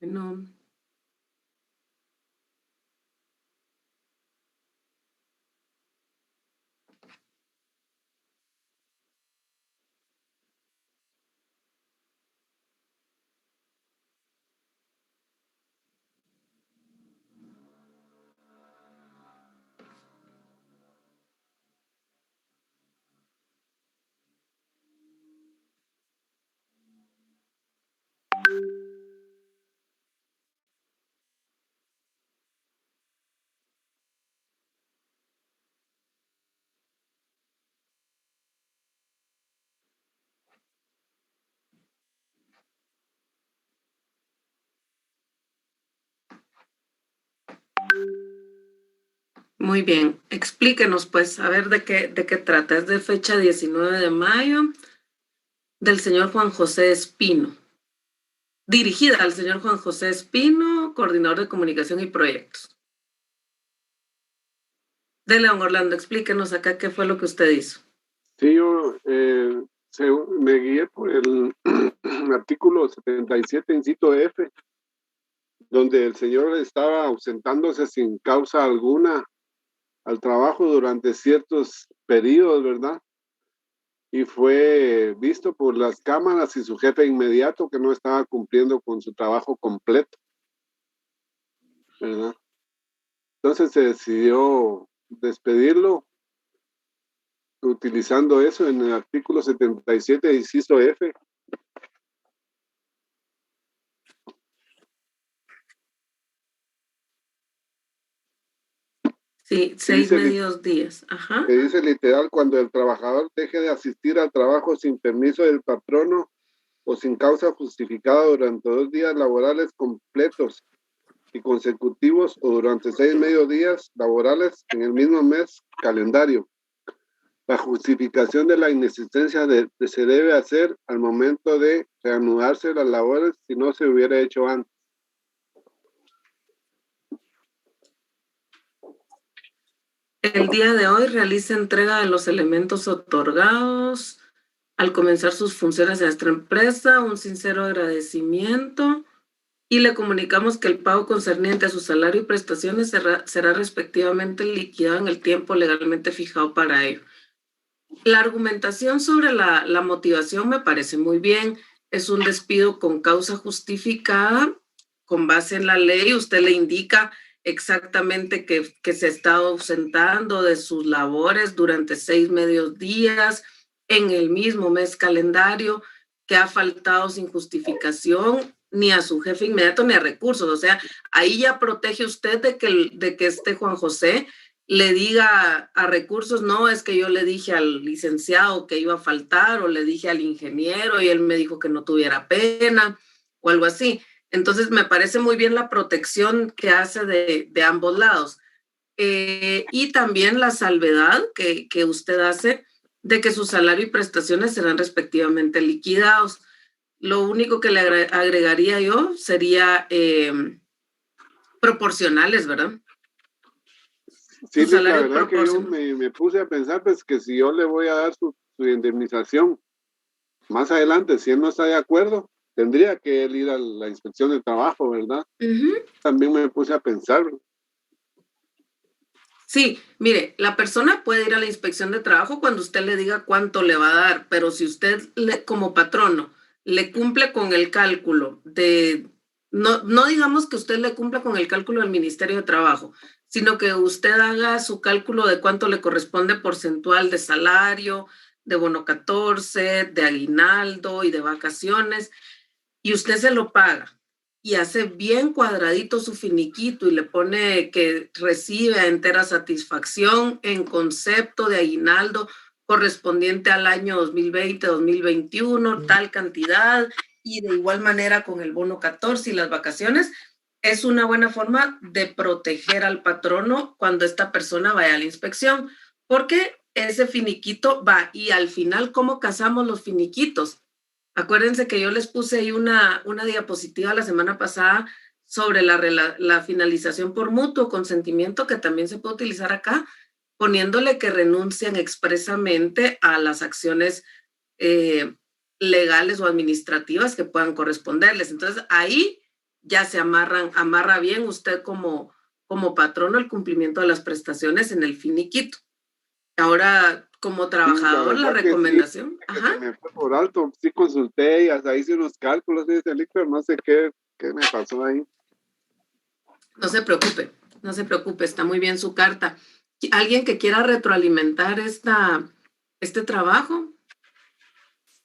No. Muy bien, explíquenos pues, a ver de qué trata. Es de fecha 19 de mayo, del señor Juan José Espino. Dirigida al señor Juan José Espino, coordinador de comunicación y proyectos. Dele, don Orlando, explíquenos acá qué fue lo que usted hizo. Sí, yo me guié por el artículo 77, inciso F, donde el señor estaba ausentándose sin causa alguna al trabajo durante ciertos periodos, ¿verdad? Y fue visto por las cámaras y su jefe inmediato que no estaba cumpliendo con su trabajo completo, ¿verdad? Entonces se decidió despedirlo utilizando eso en el artículo 77, inciso F. Sí, 6 medios días. Ajá. Que dice literal, cuando el trabajador deje de asistir al trabajo sin permiso del patrono o sin causa justificada durante 2 días laborales completos y consecutivos o durante 6 mediodías laborales en el mismo mes calendario. La justificación de la inexistencia se debe hacer al momento de reanudarse las labores si no se hubiera hecho antes. El día de hoy realiza entrega de los elementos otorgados al comenzar sus funciones en nuestra empresa, un sincero agradecimiento y le comunicamos que el pago concerniente a su salario y prestaciones será respectivamente liquidado en el tiempo legalmente fijado para ello. La argumentación sobre la motivación me parece muy bien. Es un despido con causa justificada, con base en la ley. Usted le indica exactamente que se está ausentando de sus labores durante 6 medios días en el mismo mes calendario, que ha faltado sin justificación ni a su jefe inmediato ni a recursos. O sea, ahí ya protege usted de que este Juan José le diga a recursos, no, es que yo le dije al licenciado que iba a faltar, o le dije al ingeniero y él me dijo que no tuviera pena, o algo así. Entonces, me parece muy bien la protección que hace de ambos lados. Y también la salvedad que usted hace de que su salario y prestaciones serán respectivamente liquidados. Lo único que le agregaría yo sería proporcionales, ¿verdad? Sí, la verdad que yo me puse a pensar pues que si yo le voy a dar su indemnización más adelante, si él no está de acuerdo, tendría que él ir a la inspección de trabajo, ¿verdad? También me puse a pensar. Sí, mire, la persona puede ir a la inspección de trabajo cuando usted le diga cuánto le va a dar, pero si usted como patrono le cumple con el cálculo no digamos que usted le cumpla con el cálculo del Ministerio de Trabajo, sino que usted haga su cálculo de cuánto le corresponde porcentual de salario, de bono 14, de aguinaldo y de vacaciones, y usted se lo paga y hace bien cuadradito su finiquito y le pone que recibe a entera satisfacción en concepto de aguinaldo correspondiente al año 2020, 2021, tal cantidad, y de igual manera con el bono 14 y las vacaciones, es una buena forma de proteger al patrono cuando esta persona vaya a la inspección, porque ese finiquito va y al final, ¿cómo casamos los finiquitos? Acuérdense que yo les puse ahí una diapositiva la semana pasada sobre la finalización por mutuo consentimiento, que también se puede utilizar acá, poniéndole que renuncian expresamente a las acciones legales o administrativas que puedan corresponderles. Entonces, ahí ya se amarra bien usted como patrono el cumplimiento de las prestaciones en el finiquito. Ahora, como trabajador, la recomendación. Sí, ajá. Me fue por alto, sí consulté y hasta hice unos cálculos, pero no sé qué me pasó ahí. No se preocupe, está muy bien su carta. ¿Alguien que quiera retroalimentar este trabajo?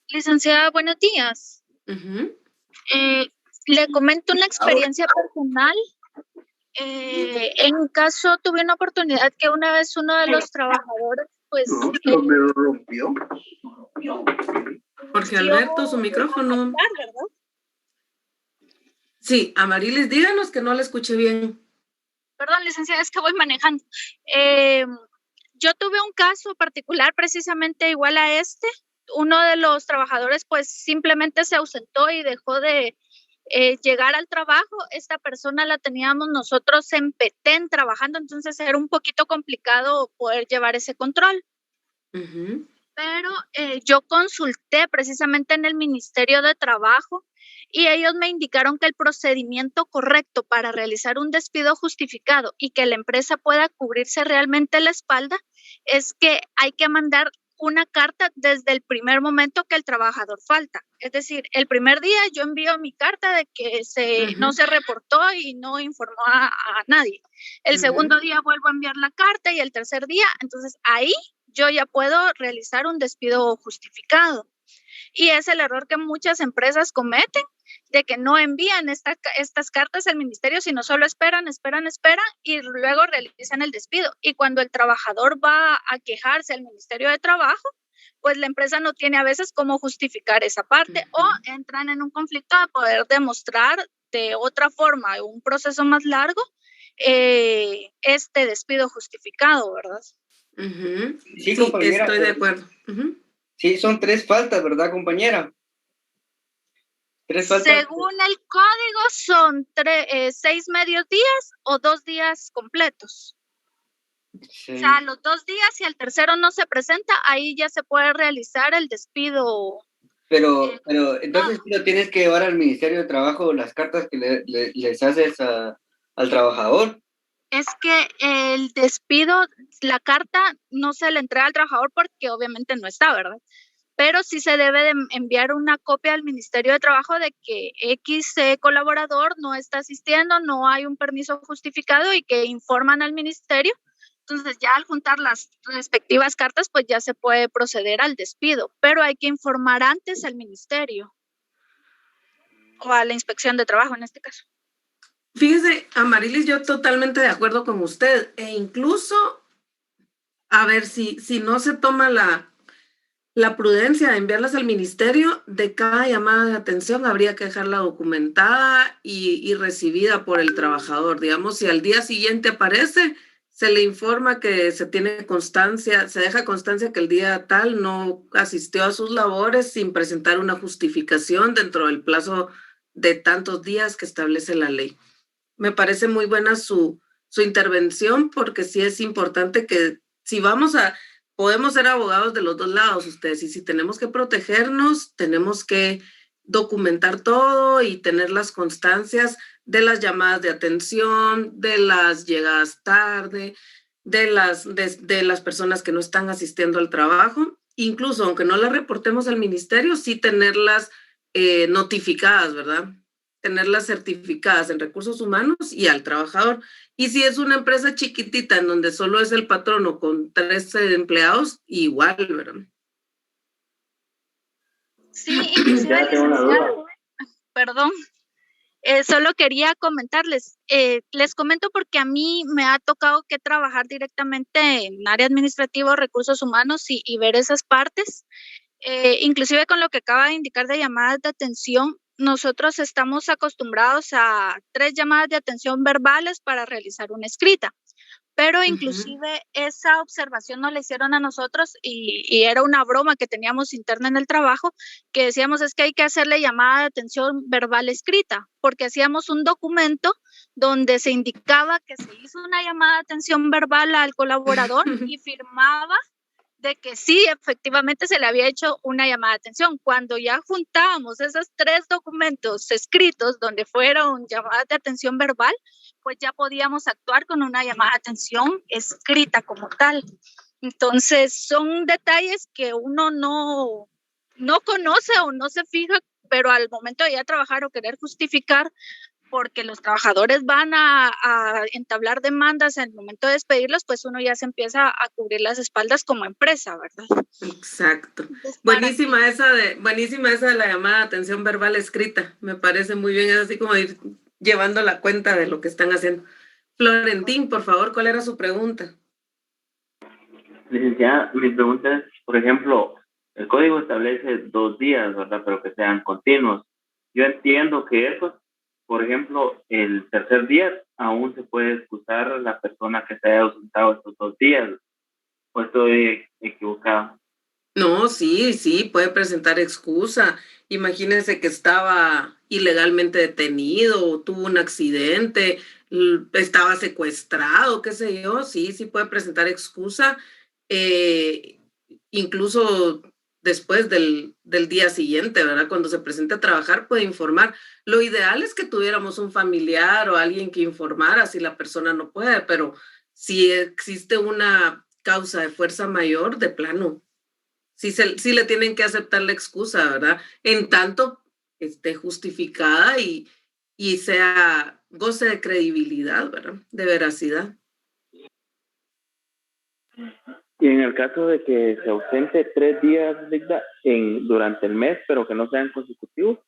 Licenciada, buenos días. Le comento una experiencia personal. En mi caso, tuve una oportunidad que una vez uno de los trabajadores, pues... me rompió. Jorge Alberto, su micrófono. Sí, Amarilis, díganos que no le escuché bien. Perdón, licenciada, es que voy manejando. Yo tuve un caso particular precisamente igual a este. Uno de los trabajadores pues simplemente se ausentó y dejó de llegar al trabajo. Esta persona la teníamos nosotros en Petén trabajando, entonces era un poquito complicado poder llevar ese control. Pero yo consulté precisamente en el Ministerio de Trabajo y ellos me indicaron que el procedimiento correcto para realizar un despido justificado y que la empresa pueda cubrirse realmente la espalda es que hay que mandar una carta desde el primer momento que el trabajador falta. Es decir, el primer día yo envío mi carta de que no se reportó y no informó a nadie. El segundo día vuelvo a enviar la carta y el tercer día, entonces ahí yo ya puedo realizar un despido justificado. Y es el error que muchas empresas cometen, de que no envían estas cartas al ministerio, sino solo esperan y luego realizan el despido. Y cuando el trabajador va a quejarse al Ministerio de Trabajo, pues la empresa no tiene a veces cómo justificar esa parte o entran en un conflicto de poder demostrar de otra forma, un proceso más largo, este despido justificado, ¿verdad? Sí, compañera, estoy de acuerdo. Sí, son 3 faltas, ¿verdad, compañera? 3 faltas. Según el código son 6 medios días o 2 días completos. Sí. O sea, los 2 días, si el tercero no se presenta, ahí ya se puede realizar el despido. Pero entonces no tienes que llevar al Ministerio de Trabajo las cartas que les haces al trabajador. Es que el despido, la carta no se le entrega al trabajador porque obviamente no está, ¿verdad? Pero sí se debe de enviar una copia al Ministerio de Trabajo de que X colaborador no está asistiendo, no hay un permiso justificado y que informan al ministerio. Entonces ya al juntar las respectivas cartas, pues ya se puede proceder al despido, pero hay que informar antes al ministerio o a la inspección de trabajo en este caso. Fíjese, Amarilis, yo totalmente de acuerdo con usted, e incluso, a ver, si no se toma la prudencia de enviarlas al ministerio, de cada llamada de atención habría que dejarla documentada y recibida por el trabajador. Digamos, si al día siguiente aparece, se le informa que se tiene constancia, se deja constancia que el día tal no asistió a sus labores sin presentar una justificación dentro del plazo de tantos días que establece la ley. Me parece muy buena su intervención, porque sí es importante que si podemos ser abogados de los dos lados ustedes, y si tenemos que protegernos, tenemos que documentar todo y tener las constancias de las llamadas de atención, de las llegadas tarde, de las personas que no están asistiendo al trabajo, incluso aunque no las reportemos al ministerio, sí tenerlas notificadas, ¿verdad? Tenerlas certificadas en recursos humanos y al trabajador. Y si es una empresa chiquitita en donde solo es el patrono con 13 empleados, igual, ¿verdad? Sí, inclusive, perdón, solo quería comentarles, les comento porque a mí me ha tocado que trabajar directamente en área administrativa, recursos humanos y ver esas partes. Inclusive con lo que acaba de indicar de llamadas de atención, nosotros estamos acostumbrados a 3 llamadas de atención verbales para realizar una escrita. Pero inclusive esa observación nos la hicieron a nosotros y era una broma que teníamos interna en el trabajo, que decíamos es que hay que hacerle llamada de atención verbal escrita, porque hacíamos un documento donde se indicaba que se hizo una llamada de atención verbal al colaborador y firmaba de que sí, efectivamente se le había hecho una llamada de atención. Cuando ya juntábamos esos 3 documentos escritos donde fueron llamadas de atención verbal, pues ya podíamos actuar con una llamada de atención escrita como tal. Entonces, son detalles que uno no conoce o no se fija, pero al momento de ya trabajar o querer justificar, porque los trabajadores van a entablar demandas en el momento de despedirlos, pues uno ya se empieza a cubrir las espaldas como empresa, ¿verdad? Exacto. Entonces, buenísima esa de la llamada de atención verbal escrita. Me parece muy bien, es así como ir llevando la cuenta de lo que están haciendo. Florentín, por favor, ¿cuál era su pregunta? Licenciada, mi pregunta es, por ejemplo, el código establece 2 días, ¿verdad? Pero que sean continuos. Yo entiendo que eso, por ejemplo, el tercer día aún se puede excusar a la persona que se haya ausentado estos 2 días. ¿O estoy equivocado? No, sí, puede presentar excusa. Imagínense que estaba ilegalmente detenido, o tuvo un accidente, estaba secuestrado, qué sé yo, sí puede presentar excusa. Incluso después del día siguiente, ¿verdad? Cuando se presente a trabajar puede informar. Lo ideal es que tuviéramos un familiar o alguien que informara si la persona no puede, pero si existe una causa de fuerza mayor, de plano, sí le tienen que aceptar la excusa, ¿verdad? En tanto esté justificada y goce de credibilidad, ¿verdad? De veracidad. Y en el caso de que se ausente 3 días durante el mes, pero que no sean consecutivos.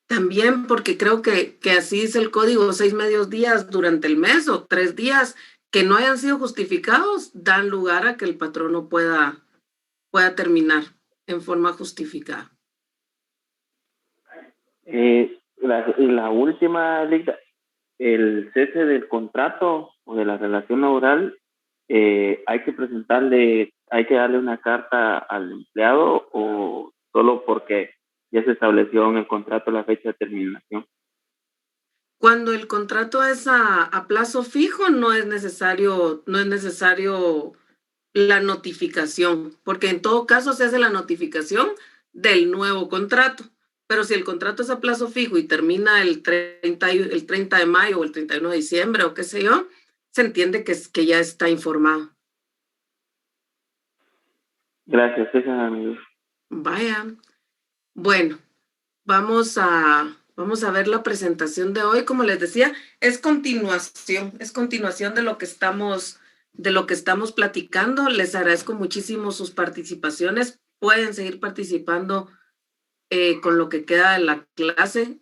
También, porque creo que así dice el código, 6 medios días durante el mes o 3 días que no hayan sido justificados, dan lugar a que el patrono pueda terminar en forma justificada. La última, el cese del contrato o de la relación laboral, hay que darle una carta al empleado o solo porque ya se estableció en el contrato la fecha de terminación. Cuando el contrato es a plazo fijo, no es necesario la notificación, porque en todo caso se hace la notificación del nuevo contrato. Pero si el contrato es a plazo fijo y termina el 30 de mayo o el 31 de diciembre o qué sé yo, se entiende que ya está informado. Gracias, esa amigo. Vaya. Bueno, vamos a ver la presentación de hoy. Como les decía, es continuación de lo que estamos platicando. Les agradezco muchísimo sus participaciones. Pueden seguir participando con lo que queda de la clase.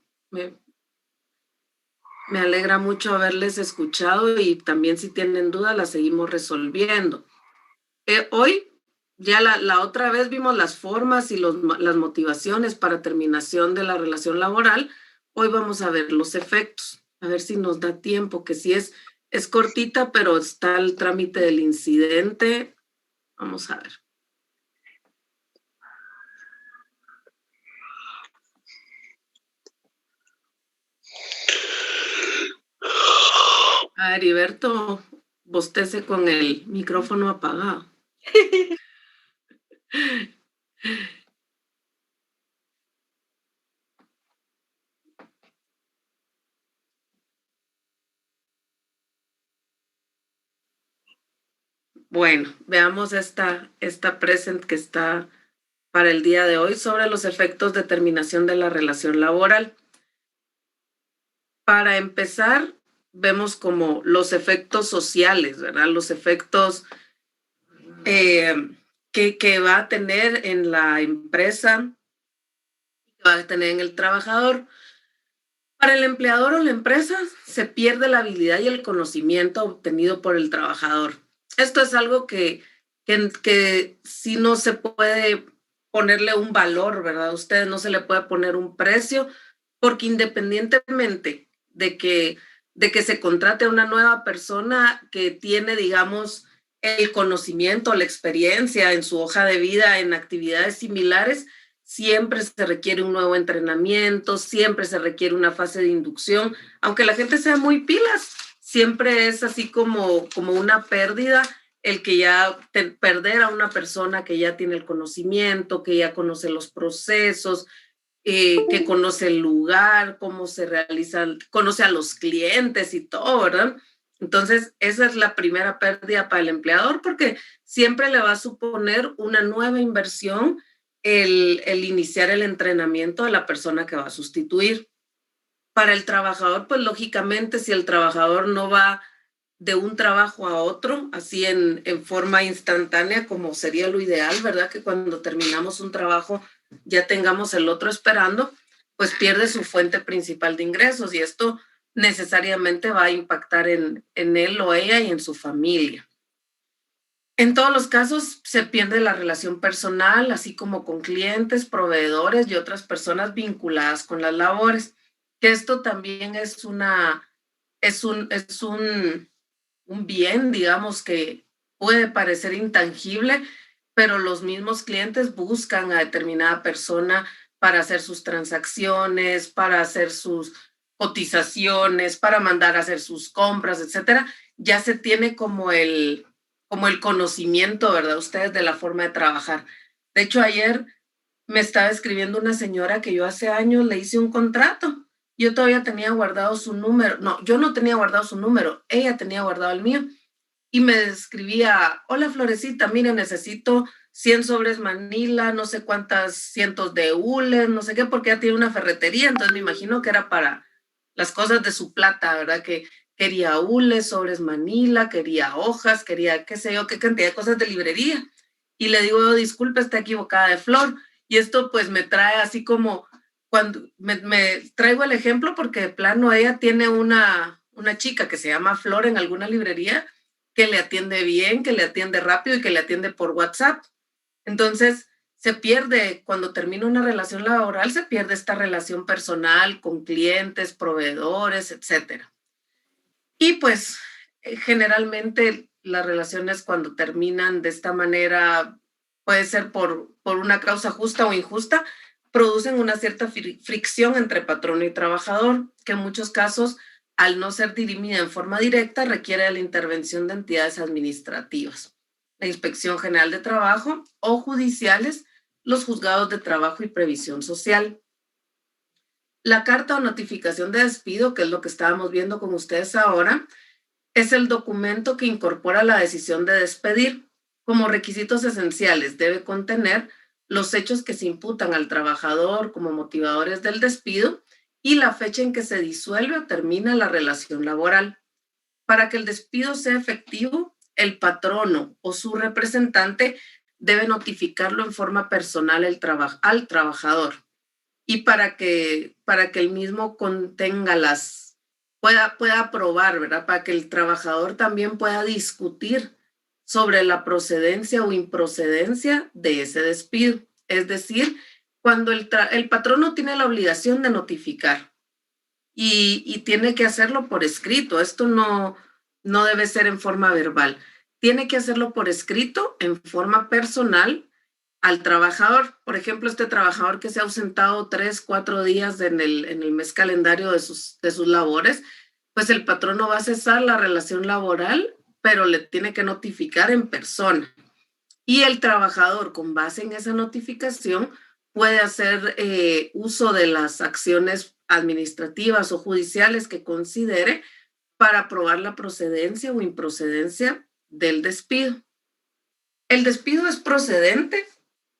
Me alegra mucho haberles escuchado y también si tienen dudas las seguimos resolviendo. Hoy, ya la otra vez vimos las formas y las motivaciones para terminación de la relación laboral. Hoy vamos a ver los efectos, a ver si nos da tiempo, que sí es cortita, pero está el trámite del incidente. Vamos a ver. A ver, Heriberto, bostece con el micrófono apagado. Bueno, veamos esta present que está para el día de hoy sobre los efectos de terminación de la relación laboral. Para empezar, vemos como los efectos sociales, ¿verdad? Los efectos que va a tener en la empresa, que va a tener en el trabajador. Para el empleador o la empresa, se pierde la habilidad y el conocimiento obtenido por el trabajador. Esto es algo que sí no se puede ponerle un valor, ¿verdad? A ustedes no se le puede poner un precio, porque independientemente de que se contrate a una nueva persona que tiene, digamos, el conocimiento, la experiencia en su hoja de vida en actividades similares, siempre se requiere un nuevo entrenamiento, siempre se requiere una fase de inducción, aunque la gente sea muy pilas, siempre es así como una pérdida el que ya perder a una persona que ya tiene el conocimiento, que ya conoce los procesos, que conoce el lugar, cómo se realizan, conoce a los clientes y todo, ¿verdad? Entonces, esa es la primera pérdida para el empleador, porque siempre le va a suponer una nueva inversión el iniciar el entrenamiento de la persona que va a sustituir. Para el trabajador, pues lógicamente, si el trabajador no va de un trabajo a otro, así en forma instantánea, como sería lo ideal, ¿verdad? Que cuando terminamos un trabajo ya tengamos el otro esperando, pues pierde su fuente principal de ingresos y esto necesariamente va a impactar en él o ella y en su familia. En todos los casos se pierde la relación personal, así como con clientes, proveedores y otras personas vinculadas con las labores, que esto también es un bien, digamos, que puede parecer intangible, pero los mismos clientes buscan a determinada persona para hacer sus transacciones, para hacer sus cotizaciones, para mandar a hacer sus compras, etcétera. Ya se tiene como el conocimiento, ¿verdad? Ustedes de la forma de trabajar. De hecho, ayer me estaba escribiendo una señora que yo hace años le hice un contrato. Yo todavía tenía guardado su número. No, yo no tenía guardado su número. Ella tenía guardado el mío. Y me escribía, hola Florecita, mire, necesito 100 sobres Manila, no sé cuántas cientos de hules, no sé qué, porque ella tiene una ferretería, entonces me imagino que era para las cosas de su plata, ¿verdad? Que quería hules, sobres Manila, quería hojas, quería qué sé yo, qué cantidad de cosas de librería. Y le digo, disculpe, está equivocada de flor. Y esto pues me trae así como, cuando me traigo el ejemplo porque de plano ella tiene una chica que se llama Flor en alguna librería que le atiende bien, que le atiende rápido y que le atiende por WhatsApp. Entonces, se pierde, cuando termina una relación laboral, se pierde esta relación personal con clientes, proveedores, etcétera. Y pues, generalmente las relaciones cuando terminan de esta manera, puede ser por una causa justa o injusta, producen una cierta fricción entre patrón y trabajador, que en muchos casos, al no ser dirimida en forma directa, requiere la intervención de entidades administrativas, la Inspección General de Trabajo o judiciales, los juzgados de trabajo y previsión social. La carta o notificación de despido, que es lo que estábamos viendo con ustedes ahora, es el documento que incorpora la decisión de despedir. Como requisitos esenciales debe contener los hechos que se imputan al trabajador como motivadores del despido y la fecha en que se disuelve o termina la relación laboral. Para que el despido sea efectivo, el patrono o su representante debe notificarlo en forma personal al trabajador. Y para que el mismo contenga pueda aprobar, ¿verdad? Para que el trabajador también pueda discutir sobre la procedencia o improcedencia de ese despido. Es decir, cuando el patrono tiene la obligación de notificar y tiene que hacerlo por escrito, esto no debe ser en forma verbal, tiene que hacerlo por escrito en forma personal al trabajador. Por ejemplo, este trabajador que se ha ausentado 3, 4 días en el mes calendario de sus labores, pues el patrono va a cesar la relación laboral, pero le tiene que notificar en persona. Y el trabajador, con base en esa notificación, puede hacer uso de las acciones administrativas o judiciales que considere para aprobar la procedencia o improcedencia del despido. El despido es procedente,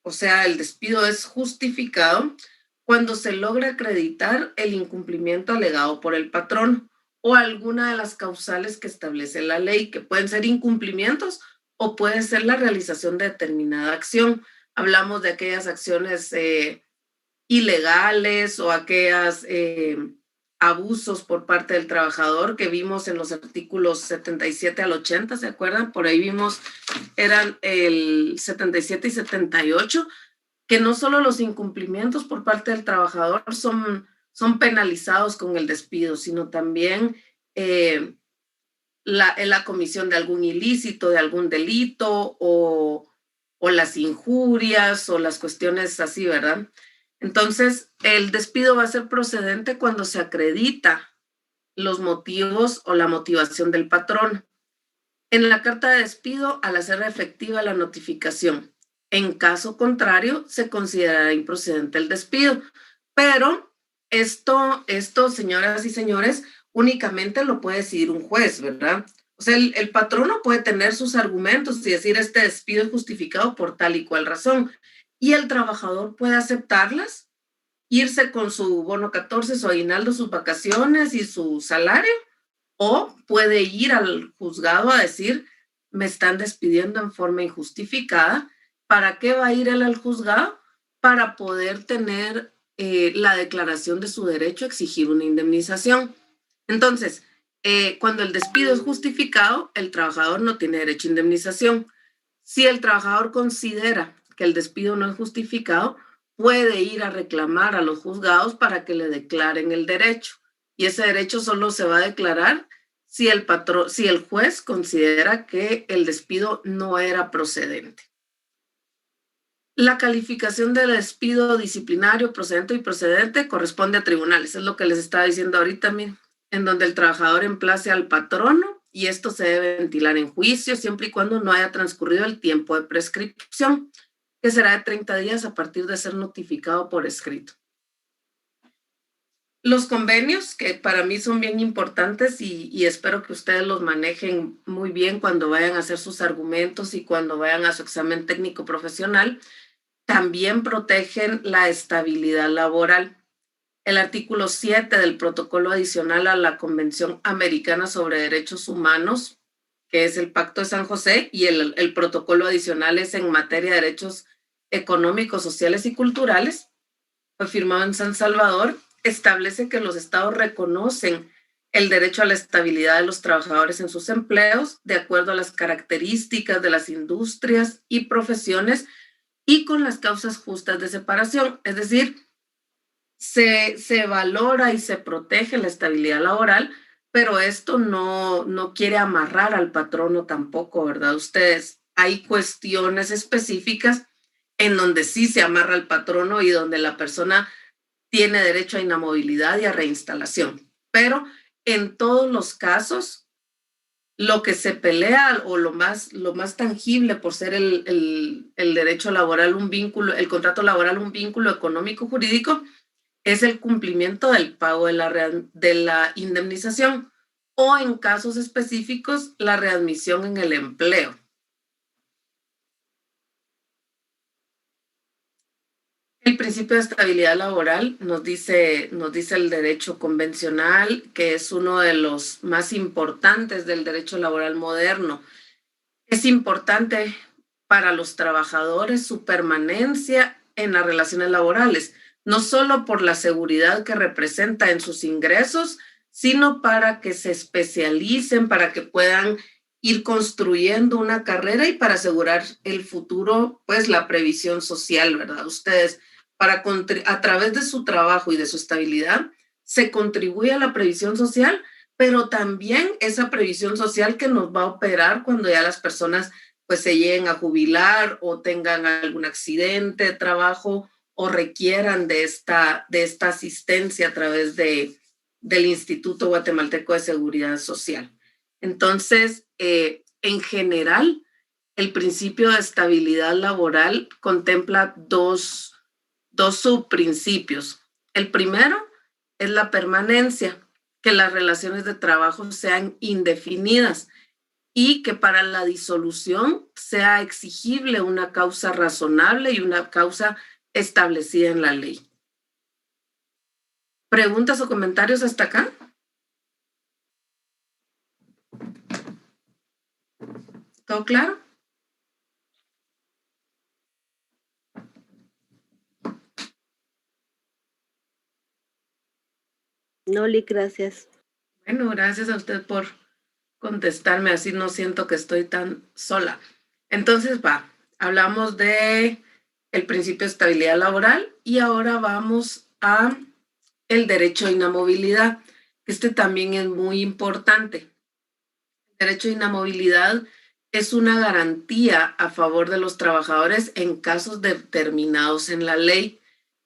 o sea, el despido es justificado cuando se logra acreditar el incumplimiento alegado por el patrón o alguna de las causales que establece la ley, que pueden ser incumplimientos o puede ser la realización de determinada acción. Hablamos de aquellas acciones ilegales o aquellos abusos por parte del trabajador que vimos en los artículos 77 al 80, ¿se acuerdan? Por ahí vimos, eran el 77 y 78, que no solo los incumplimientos por parte del trabajador son penalizados con el despido, sino también la comisión de algún ilícito, de algún delito o las injurias o las cuestiones así, ¿verdad? Entonces, el despido va a ser procedente cuando se acredita los motivos o la motivación del patrón. En la carta de despido, al hacer efectiva la notificación. En caso contrario, se considerará improcedente el despido. Pero esto, señoras y señores, únicamente lo puede decidir un juez, ¿verdad? O sea, el patrono puede tener sus argumentos y decir este despido es justificado por tal y cual razón. Y el trabajador puede aceptarlas, irse con su bono 14, su aguinaldo, sus vacaciones y su salario, o puede ir al juzgado a decir, me están despidiendo en forma injustificada. ¿Para qué va a ir él al juzgado? Para poder tener la declaración de su derecho a exigir una indemnización. Entonces, cuando el despido es justificado, el trabajador no tiene derecho a indemnización. Si el trabajador considera que el despido no es justificado, puede ir a reclamar a los juzgados para que le declaren el derecho. Y ese derecho solo se va a declarar si el juez considera que el despido no era procedente. La calificación del despido disciplinario procedente y procedente corresponde a tribunales. Es lo que les estaba diciendo ahorita, miren, en donde el trabajador emplace al patrono y esto se debe ventilar en juicio siempre y cuando no haya transcurrido el tiempo de prescripción, que será de 30 días a partir de ser notificado por escrito. Los convenios, que para mí son bien importantes y espero que ustedes los manejen muy bien cuando vayan a hacer sus argumentos y cuando vayan a su examen técnico profesional, también protegen la estabilidad laboral. El artículo 7 del protocolo adicional a la Convención Americana sobre Derechos Humanos, que es el Pacto de San José, y el protocolo adicional es en materia de derechos económicos, sociales y culturales, fue firmado en San Salvador, establece que los estados reconocen el derecho a la estabilidad de los trabajadores en sus empleos de acuerdo a las características de las industrias y profesiones y con las causas justas de separación. Es decir, se valora y se protege la estabilidad laboral, pero esto no quiere amarrar al patrono tampoco, ¿verdad? Ustedes, hay cuestiones específicas en donde sí se amarra al patrono y donde la persona tiene derecho a inamovilidad y a reinstalación. Pero en todos los casos, lo que se pelea o lo más tangible por ser el derecho laboral un vínculo, el contrato laboral un vínculo económico jurídico, es el cumplimiento del pago de la indemnización o en casos específicos la readmisión en el empleo. El principio de estabilidad laboral nos dice el derecho convencional, que es uno de los más importantes del derecho laboral moderno. Es importante para los trabajadores su permanencia en las relaciones laborales, no solo por la seguridad que representa en sus ingresos, sino para que se especialicen, para que puedan ir construyendo una carrera y para asegurar el futuro, pues la previsión social, ¿verdad? Ustedes, a través de su trabajo y de su estabilidad, se contribuye a la previsión social, pero también esa previsión social que nos va a operar cuando ya las personas pues se lleguen a jubilar o tengan algún accidente de trabajo o requieran de esta asistencia a través del Instituto Guatemalteco de Seguridad Social. Entonces, en general, el principio de estabilidad laboral contempla dos subprincipios. El primero es la permanencia, que las relaciones de trabajo sean indefinidas y que para la disolución sea exigible una causa razonable y una causa establecida en la ley. ¿Preguntas o comentarios hasta acá? ¿Todo claro? No, Lic, gracias. Bueno, gracias a usted por contestarme, así no siento que estoy tan sola. Entonces, hablamos de el principio de estabilidad laboral, y ahora vamos a el derecho de inamovilidad. Este también es muy importante. El derecho de inamovilidad es una garantía a favor de los trabajadores en casos determinados en la ley,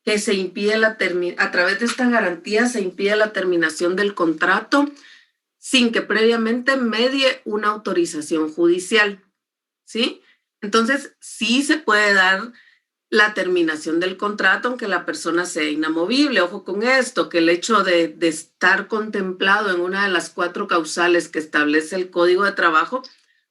que se impide a través de esta garantía se impide la terminación del contrato sin que previamente medie una autorización judicial, ¿sí? Entonces, sí se puede dar la terminación del contrato aunque la persona sea inamovible. Ojo con esto, que el hecho de estar contemplado en una de las 4 causales que establece el Código de Trabajo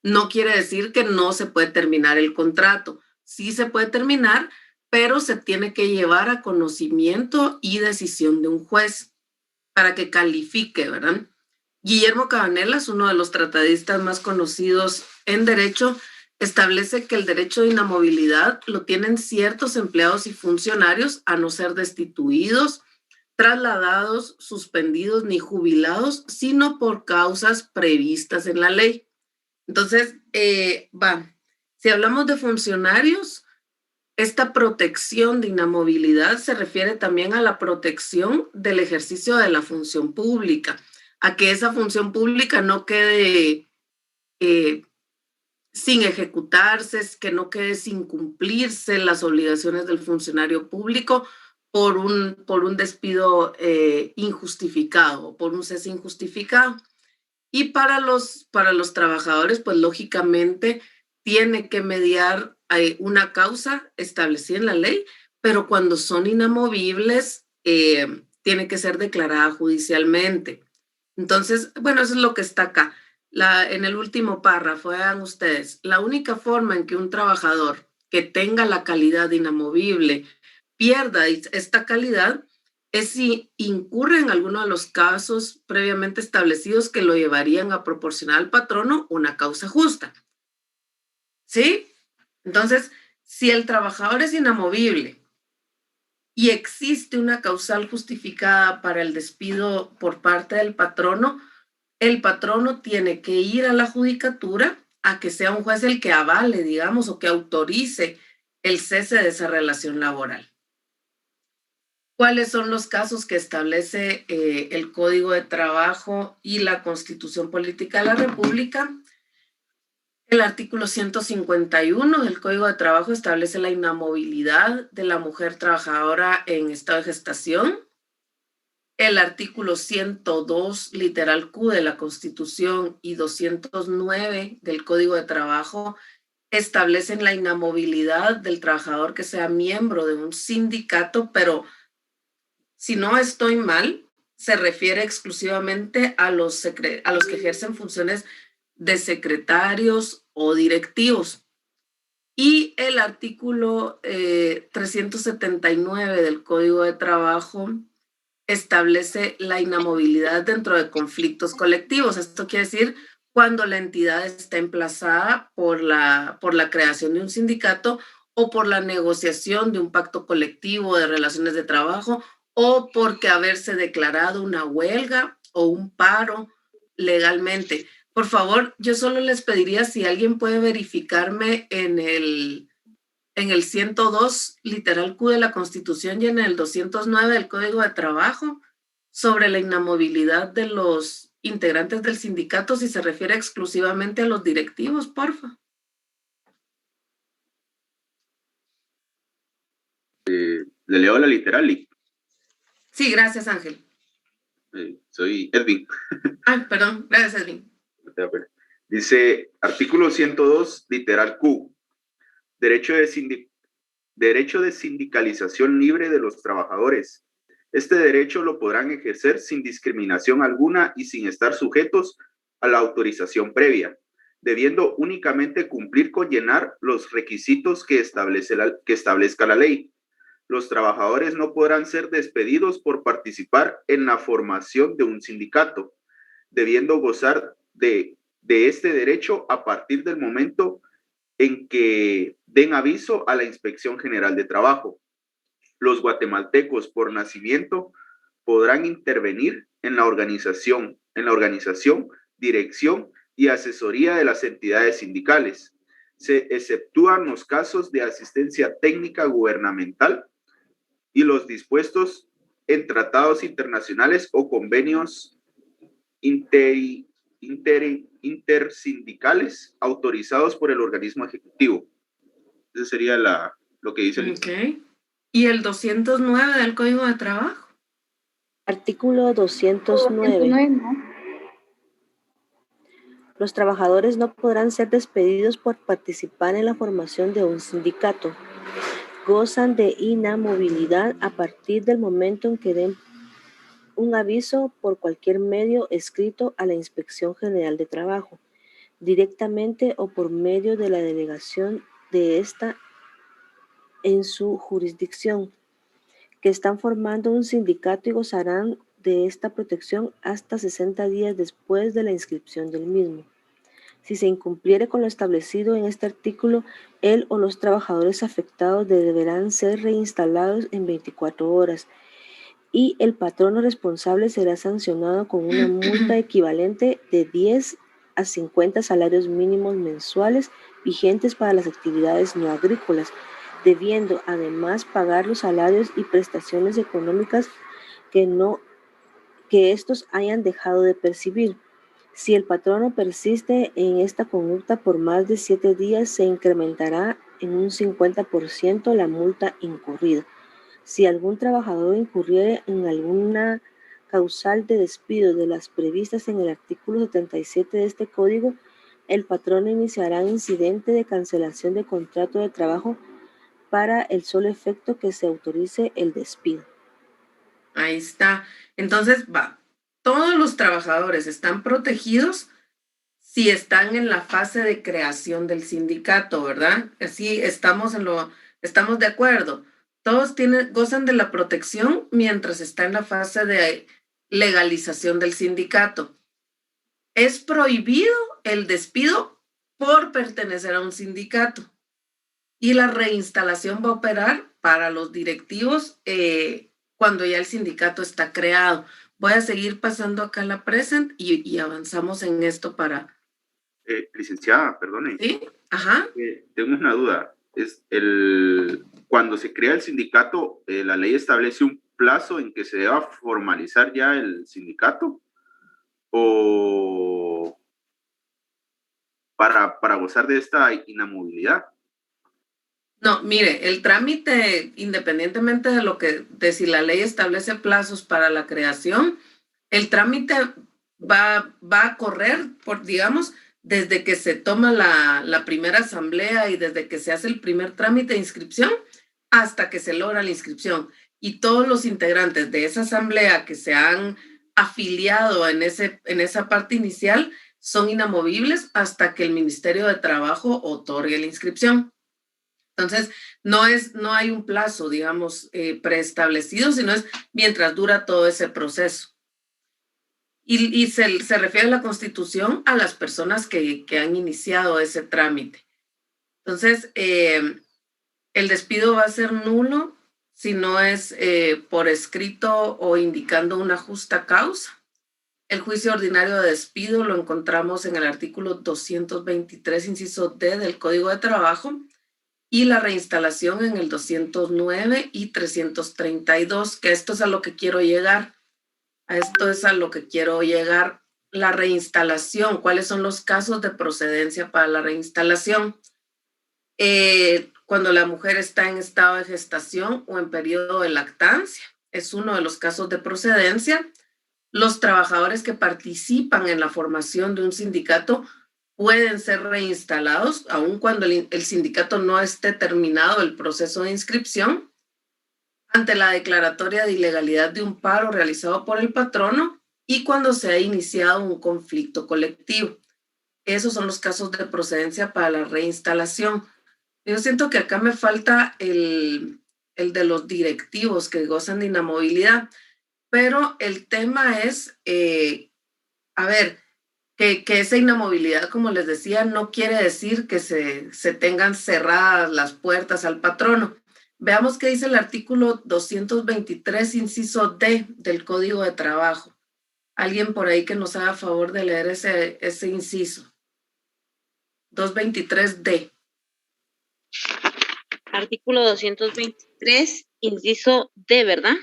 no quiere decir que no se puede terminar el contrato. Sí se puede terminar, pero se tiene que llevar a conocimiento y decisión de un juez para que califique, ¿verdad? Guillermo Cabanelas, uno de los tratadistas más conocidos en derecho, establece que el derecho de inamovilidad lo tienen ciertos empleados y funcionarios a no ser destituidos, trasladados, suspendidos ni jubilados, sino por causas previstas en la ley. Entonces, si hablamos de funcionarios, esta protección de inamovilidad se refiere también a la protección del ejercicio de la función pública, a que esa función pública no quede sin ejecutarse, que no quede sin cumplirse las obligaciones del funcionario público por un despido injustificado, por un cese injustificado. Y para los trabajadores, pues lógicamente tiene que mediar una causa establecida en la ley, pero cuando son inamovibles, tiene que ser declarada judicialmente. Entonces, bueno, eso es lo que está acá. En el último párrafo, vean ustedes, la única forma en que un trabajador que tenga la calidad de inamovible pierda esta calidad es si incurre en alguno de los casos previamente establecidos que lo llevarían a proporcionar al patrono una causa justa. ¿Sí? Entonces, si el trabajador es inamovible y existe una causal justificada para el despido por parte del patrono, el patrono tiene que ir a la judicatura a que sea un juez el que avale, digamos, o que autorice el cese de esa relación laboral. ¿Cuáles son los casos que establece el Código de Trabajo y la Constitución Política de la República? El artículo 151 del Código de Trabajo establece la inamovilidad de la mujer trabajadora en estado de gestación. El artículo 102, literal Q de la Constitución y 209 del Código de Trabajo establecen la inamovilidad del trabajador que sea miembro de un sindicato, pero si no estoy mal, se refiere exclusivamente a los que ejercen funciones de secretarios o directivos. Y el artículo 379 del Código de Trabajo establece la inamovilidad dentro de conflictos colectivos. Esto quiere decir cuando la entidad está emplazada por la creación de un sindicato o por la negociación de un pacto colectivo de relaciones de trabajo o porque haberse declarado una huelga o un paro legalmente. Por favor, yo solo les pediría si alguien puede verificarme en el 102, literal Q de la Constitución y en el 209 del Código de Trabajo sobre la inamovilidad de los integrantes del sindicato si se refiere exclusivamente a los directivos, porfa. Le leo la literal. Sí, gracias, Ángel. Soy Edwin. Ay, perdón, gracias, Edwin. Dice, artículo 102, literal Q. Derecho de sindicalización libre de los trabajadores. Este derecho lo podrán ejercer sin discriminación alguna y sin estar sujetos a la autorización previa, debiendo únicamente cumplir con llenar los requisitos que establezca la ley. Los trabajadores no podrán ser despedidos por participar en la formación de un sindicato, debiendo gozar de este derecho a partir del momento en que den aviso a la Inspección General de Trabajo. Los guatemaltecos por nacimiento podrán intervenir en la organización, dirección y asesoría de las entidades sindicales, se exceptúan los casos de asistencia técnica gubernamental y los dispuestos en tratados internacionales o convenios intersindicales autorizados por el organismo ejecutivo. Ese sería lo que dice el... Okay. ¿Y el 209 del Código de Trabajo? Artículo 209. Los trabajadores no podrán ser despedidos por participar en la formación de un sindicato. Gozan de inamovilidad a partir del momento en que den un aviso por cualquier medio escrito a la Inspección General de Trabajo, directamente o por medio de la delegación de esta en su jurisdicción, que están formando un sindicato y gozarán de esta protección hasta 60 días después de la inscripción del mismo. Si se incumpliere con lo establecido en este artículo, él o los trabajadores afectados deberán ser reinstalados en 24 horas y el patrono responsable será sancionado con una multa equivalente de 10 a 50 salarios mínimos mensuales vigentes para las actividades no agrícolas, debiendo además pagar los salarios y prestaciones económicas que estos hayan dejado de percibir. Si el patrono persiste en esta conducta por más de 7 días, se incrementará en un 50% la multa incurrida. Si algún trabajador incurriere en alguna causal de despido de las previstas en el artículo 77 de este código, el patrono iniciará un incidente de cancelación de contrato de trabajo para el solo efecto que se autorice el despido. Ahí está. Entonces, todos los trabajadores están protegidos si están en la fase de creación del sindicato, ¿verdad? Así estamos de acuerdo. Todos gozan de la protección mientras está en la fase de legalización del sindicato. Es prohibido el despido por pertenecer a un sindicato. Y la reinstalación va a operar para los directivos cuando ya el sindicato está creado. Voy a seguir pasando acá la present y avanzamos en esto para... licenciada, perdone. ¿Sí? Ajá. Tengo una duda. Cuando se crea el sindicato, ¿la ley establece un plazo en que se deba formalizar ya el sindicato? ¿O para gozar de esta inamovilidad? No, mire, el trámite, independientemente de si la ley establece plazos para la creación, el trámite va a correr, digamos, desde que se toma la primera asamblea y desde que se hace el primer trámite de inscripción hasta que se logra la inscripción. Y todos los integrantes de esa asamblea que se han afiliado en esa parte inicial son inamovibles hasta que el Ministerio de Trabajo otorgue la inscripción. Entonces, no hay un plazo, digamos, preestablecido, sino es mientras dura todo ese proceso. Y se refiere a la Constitución a las personas que han iniciado ese trámite. Entonces, el despido va a ser nulo si no es por escrito o indicando una justa causa. El juicio ordinario de despido lo encontramos en el artículo 223, inciso D del Código de Trabajo, y la reinstalación en el 209 y 332, que esto es a lo que quiero llegar. La reinstalación, ¿cuáles son los casos de procedencia para la reinstalación? Cuando la mujer está en estado de gestación o en periodo de lactancia, es uno de los casos de procedencia. Los trabajadores que participan en la formación de un sindicato pueden ser reinstalados, aun cuando el sindicato no esté terminado el proceso de inscripción, ante la declaratoria de ilegalidad de un paro realizado por el patrono y cuando se ha iniciado un conflicto colectivo. Esos son los casos de procedencia para la reinstalación. Yo siento que acá me falta el de los directivos que gozan de inamovilidad, pero el tema es, que esa inamovilidad, como les decía, no quiere decir que se tengan cerradas las puertas al patrono. Veamos qué dice el artículo 223, inciso D del Código de Trabajo. Alguien por ahí que nos haga favor de leer ese inciso. 223D. artículo 223, inciso D, ¿verdad?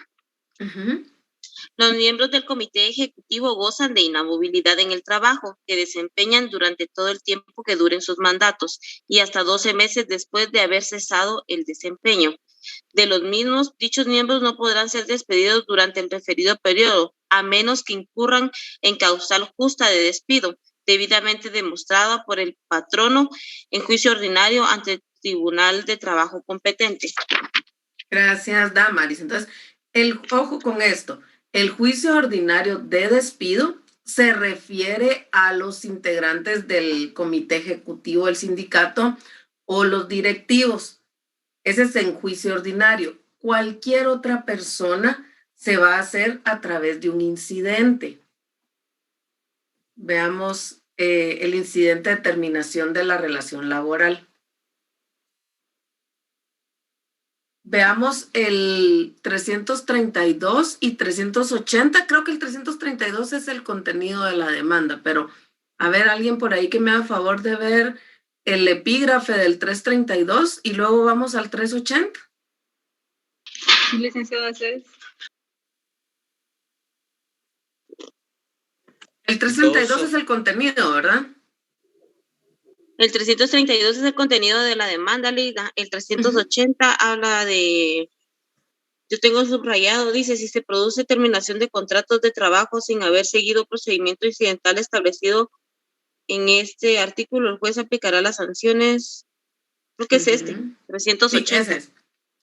Los miembros del comité ejecutivo gozan de inamovilidad en el trabajo que desempeñan durante todo el tiempo que duren sus mandatos y hasta 12 meses después de haber cesado el desempeño. De los mismos, dichos miembros no podrán ser despedidos durante el referido periodo, a menos que incurran en causal justa de despido, debidamente demostrada por el patrono en juicio ordinario ante el Tribunal de Trabajo competente. Gracias, Damaris. Entonces, ojo con esto. El juicio ordinario de despido se refiere a los integrantes del comité ejecutivo del sindicato o los directivos. Ese es en juicio ordinario. Cualquier otra persona se va a hacer a través de un incidente. Veamos el incidente de terminación de la relación laboral. Veamos el 332 y 380. Creo que el 332 es el contenido de la demanda, pero a ver, alguien por ahí que me haga favor de ver el epígrafe del 332 y luego vamos al 380. Sí, licenciada Cés. El 332 es el contenido, ¿verdad? El 332 es el contenido de la demanda, Lida. El 380 habla de, yo tengo subrayado, dice, si se produce terminación de contratos de trabajo sin haber seguido procedimiento incidental establecido en este artículo, el juez aplicará las sanciones. Creo que es 380. Sí, ese es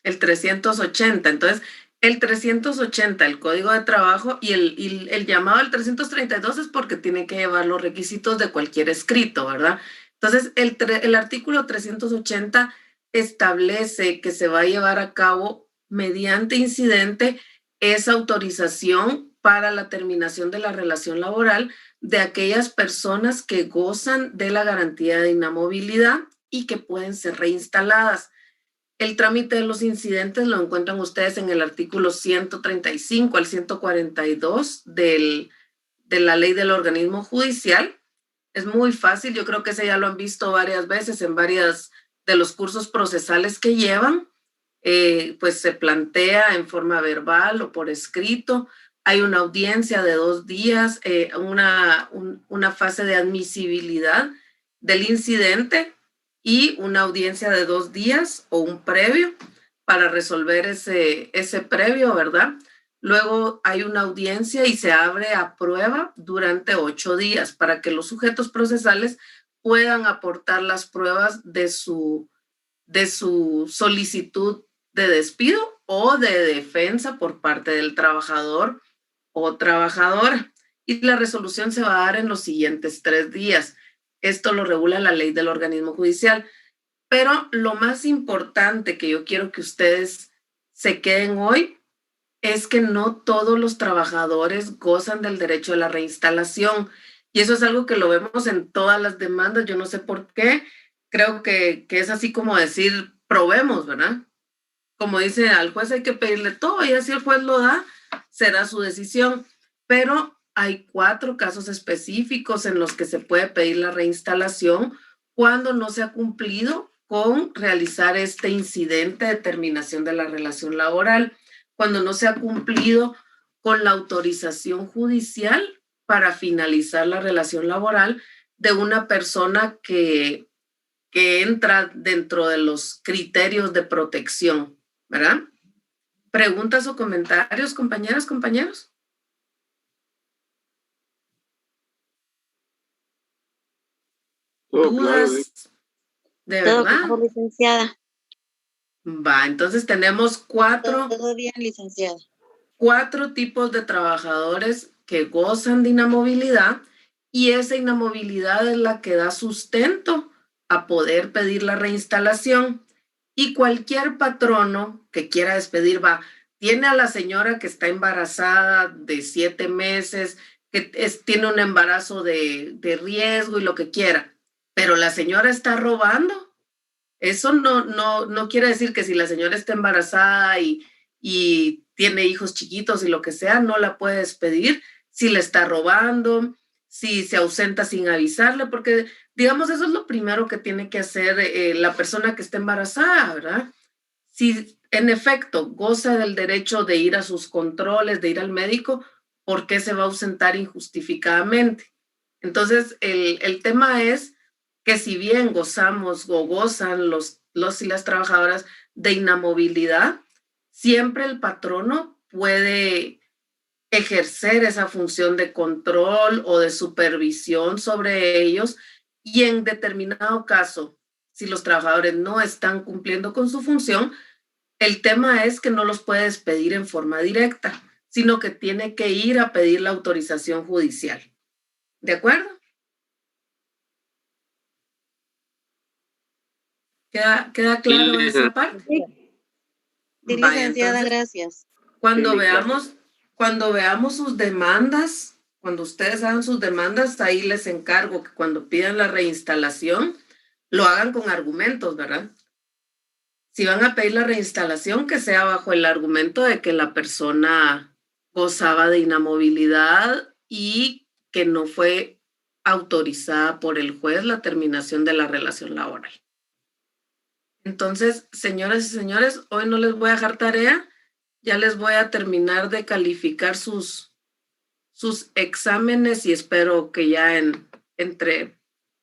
el 380. Entonces, el 380, el Código de Trabajo, y el llamado al 332 es porque tiene que llevar los requisitos de cualquier escrito, ¿verdad? Entonces, el artículo 380 establece que se va a llevar a cabo mediante incidente esa autorización para la terminación de la relación laboral de aquellas personas que gozan de la garantía de inamovilidad y que pueden ser reinstaladas. El trámite de los incidentes lo encuentran ustedes en el artículo 135 al 142 de la ley del organismo judicial. Es muy fácil, yo creo que ese ya lo han visto varias veces en varios de los cursos procesales que llevan. Pues se plantea en forma verbal o por escrito. Hay una audiencia de 2 días, una fase de admisibilidad del incidente y una audiencia de 2 días o un previo para resolver ese previo, ¿verdad? Luego hay una audiencia y se abre a prueba durante 8 días para que los sujetos procesales puedan aportar las pruebas de su solicitud de despido o de defensa por parte del trabajador o trabajadora. Y la resolución se va a dar en los siguientes 3 días. Esto lo regula la ley del organismo judicial. Pero lo más importante que yo quiero que ustedes se queden hoy es que no todos los trabajadores gozan del derecho de la reinstalación. Y eso es algo que lo vemos en todas las demandas. Yo no sé por qué. Creo que es así como decir, probemos, ¿verdad? Como dice, al juez hay que pedirle todo y así el juez lo da, será su decisión. Pero hay 4 casos específicos en los que se puede pedir la reinstalación cuando no se ha cumplido con realizar este incidente de terminación de la relación laboral, cuando no se ha cumplido con la autorización judicial para finalizar la relación laboral de una persona que entra dentro de los criterios de protección, ¿verdad? ¿Preguntas o comentarios, compañeras, compañeros? ¿Dudas? ¿De verdad? Todo, licenciada. Va, entonces tenemos 4. Todo bien, licenciada. 4 tipos de trabajadores que gozan de inamovilidad y esa inamovilidad es la que da sustento a poder pedir la reinstalación. Y cualquier patrono que quiera despedir tiene a la señora que está embarazada de 7 meses, que tiene un embarazo de riesgo y lo que quiera, pero la señora está robando. Eso no quiere decir que si la señora está embarazada y tiene hijos chiquitos y lo que sea, no la puede despedir si le está robando, si se ausenta sin avisarle, porque digamos eso es lo primero que tiene que hacer la persona que está embarazada, ¿verdad? Si en efecto goza del derecho de ir a sus controles, de ir al médico, ¿por qué se va a ausentar injustificadamente? Entonces, el tema es que si bien gozamos o gozan los y las trabajadoras de inamovilidad, siempre el patrono puede ejercer esa función de control o de supervisión sobre ellos, y en determinado caso, si los trabajadores no están cumpliendo con su función, el tema es que no los puede despedir en forma directa, sino que tiene que ir a pedir la autorización judicial. ¿De acuerdo? ¿Queda claro esa parte? Sí, licenciada, entonces, gracias. Cuando veamos sus demandas, cuando ustedes hagan sus demandas, ahí les encargo que cuando pidan la reinstalación, lo hagan con argumentos, ¿verdad? Si van a pedir la reinstalación, que sea bajo el argumento de que la persona gozaba de inamovilidad y que no fue autorizada por el juez la terminación de la relación laboral. Entonces, señoras y señores, hoy no les voy a dejar tarea, ya les voy a terminar de calificar sus exámenes y espero que ya entre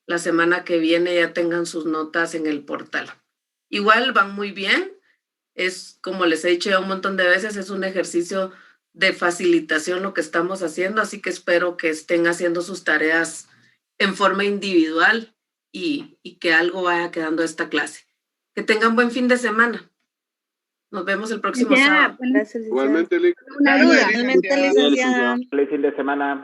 la semana que viene ya tengan sus notas en el portal. Igual van muy bien, es como les he dicho ya un montón de veces, es un ejercicio de facilitación lo que estamos haciendo, así que espero que estén haciendo sus tareas en forma individual y que algo vaya quedando de esta clase. Que tengan buen fin de semana. Nos vemos el próximo sábado. Igualmente, Una duda. Igualmente, licenciada. Feliz fin de semana.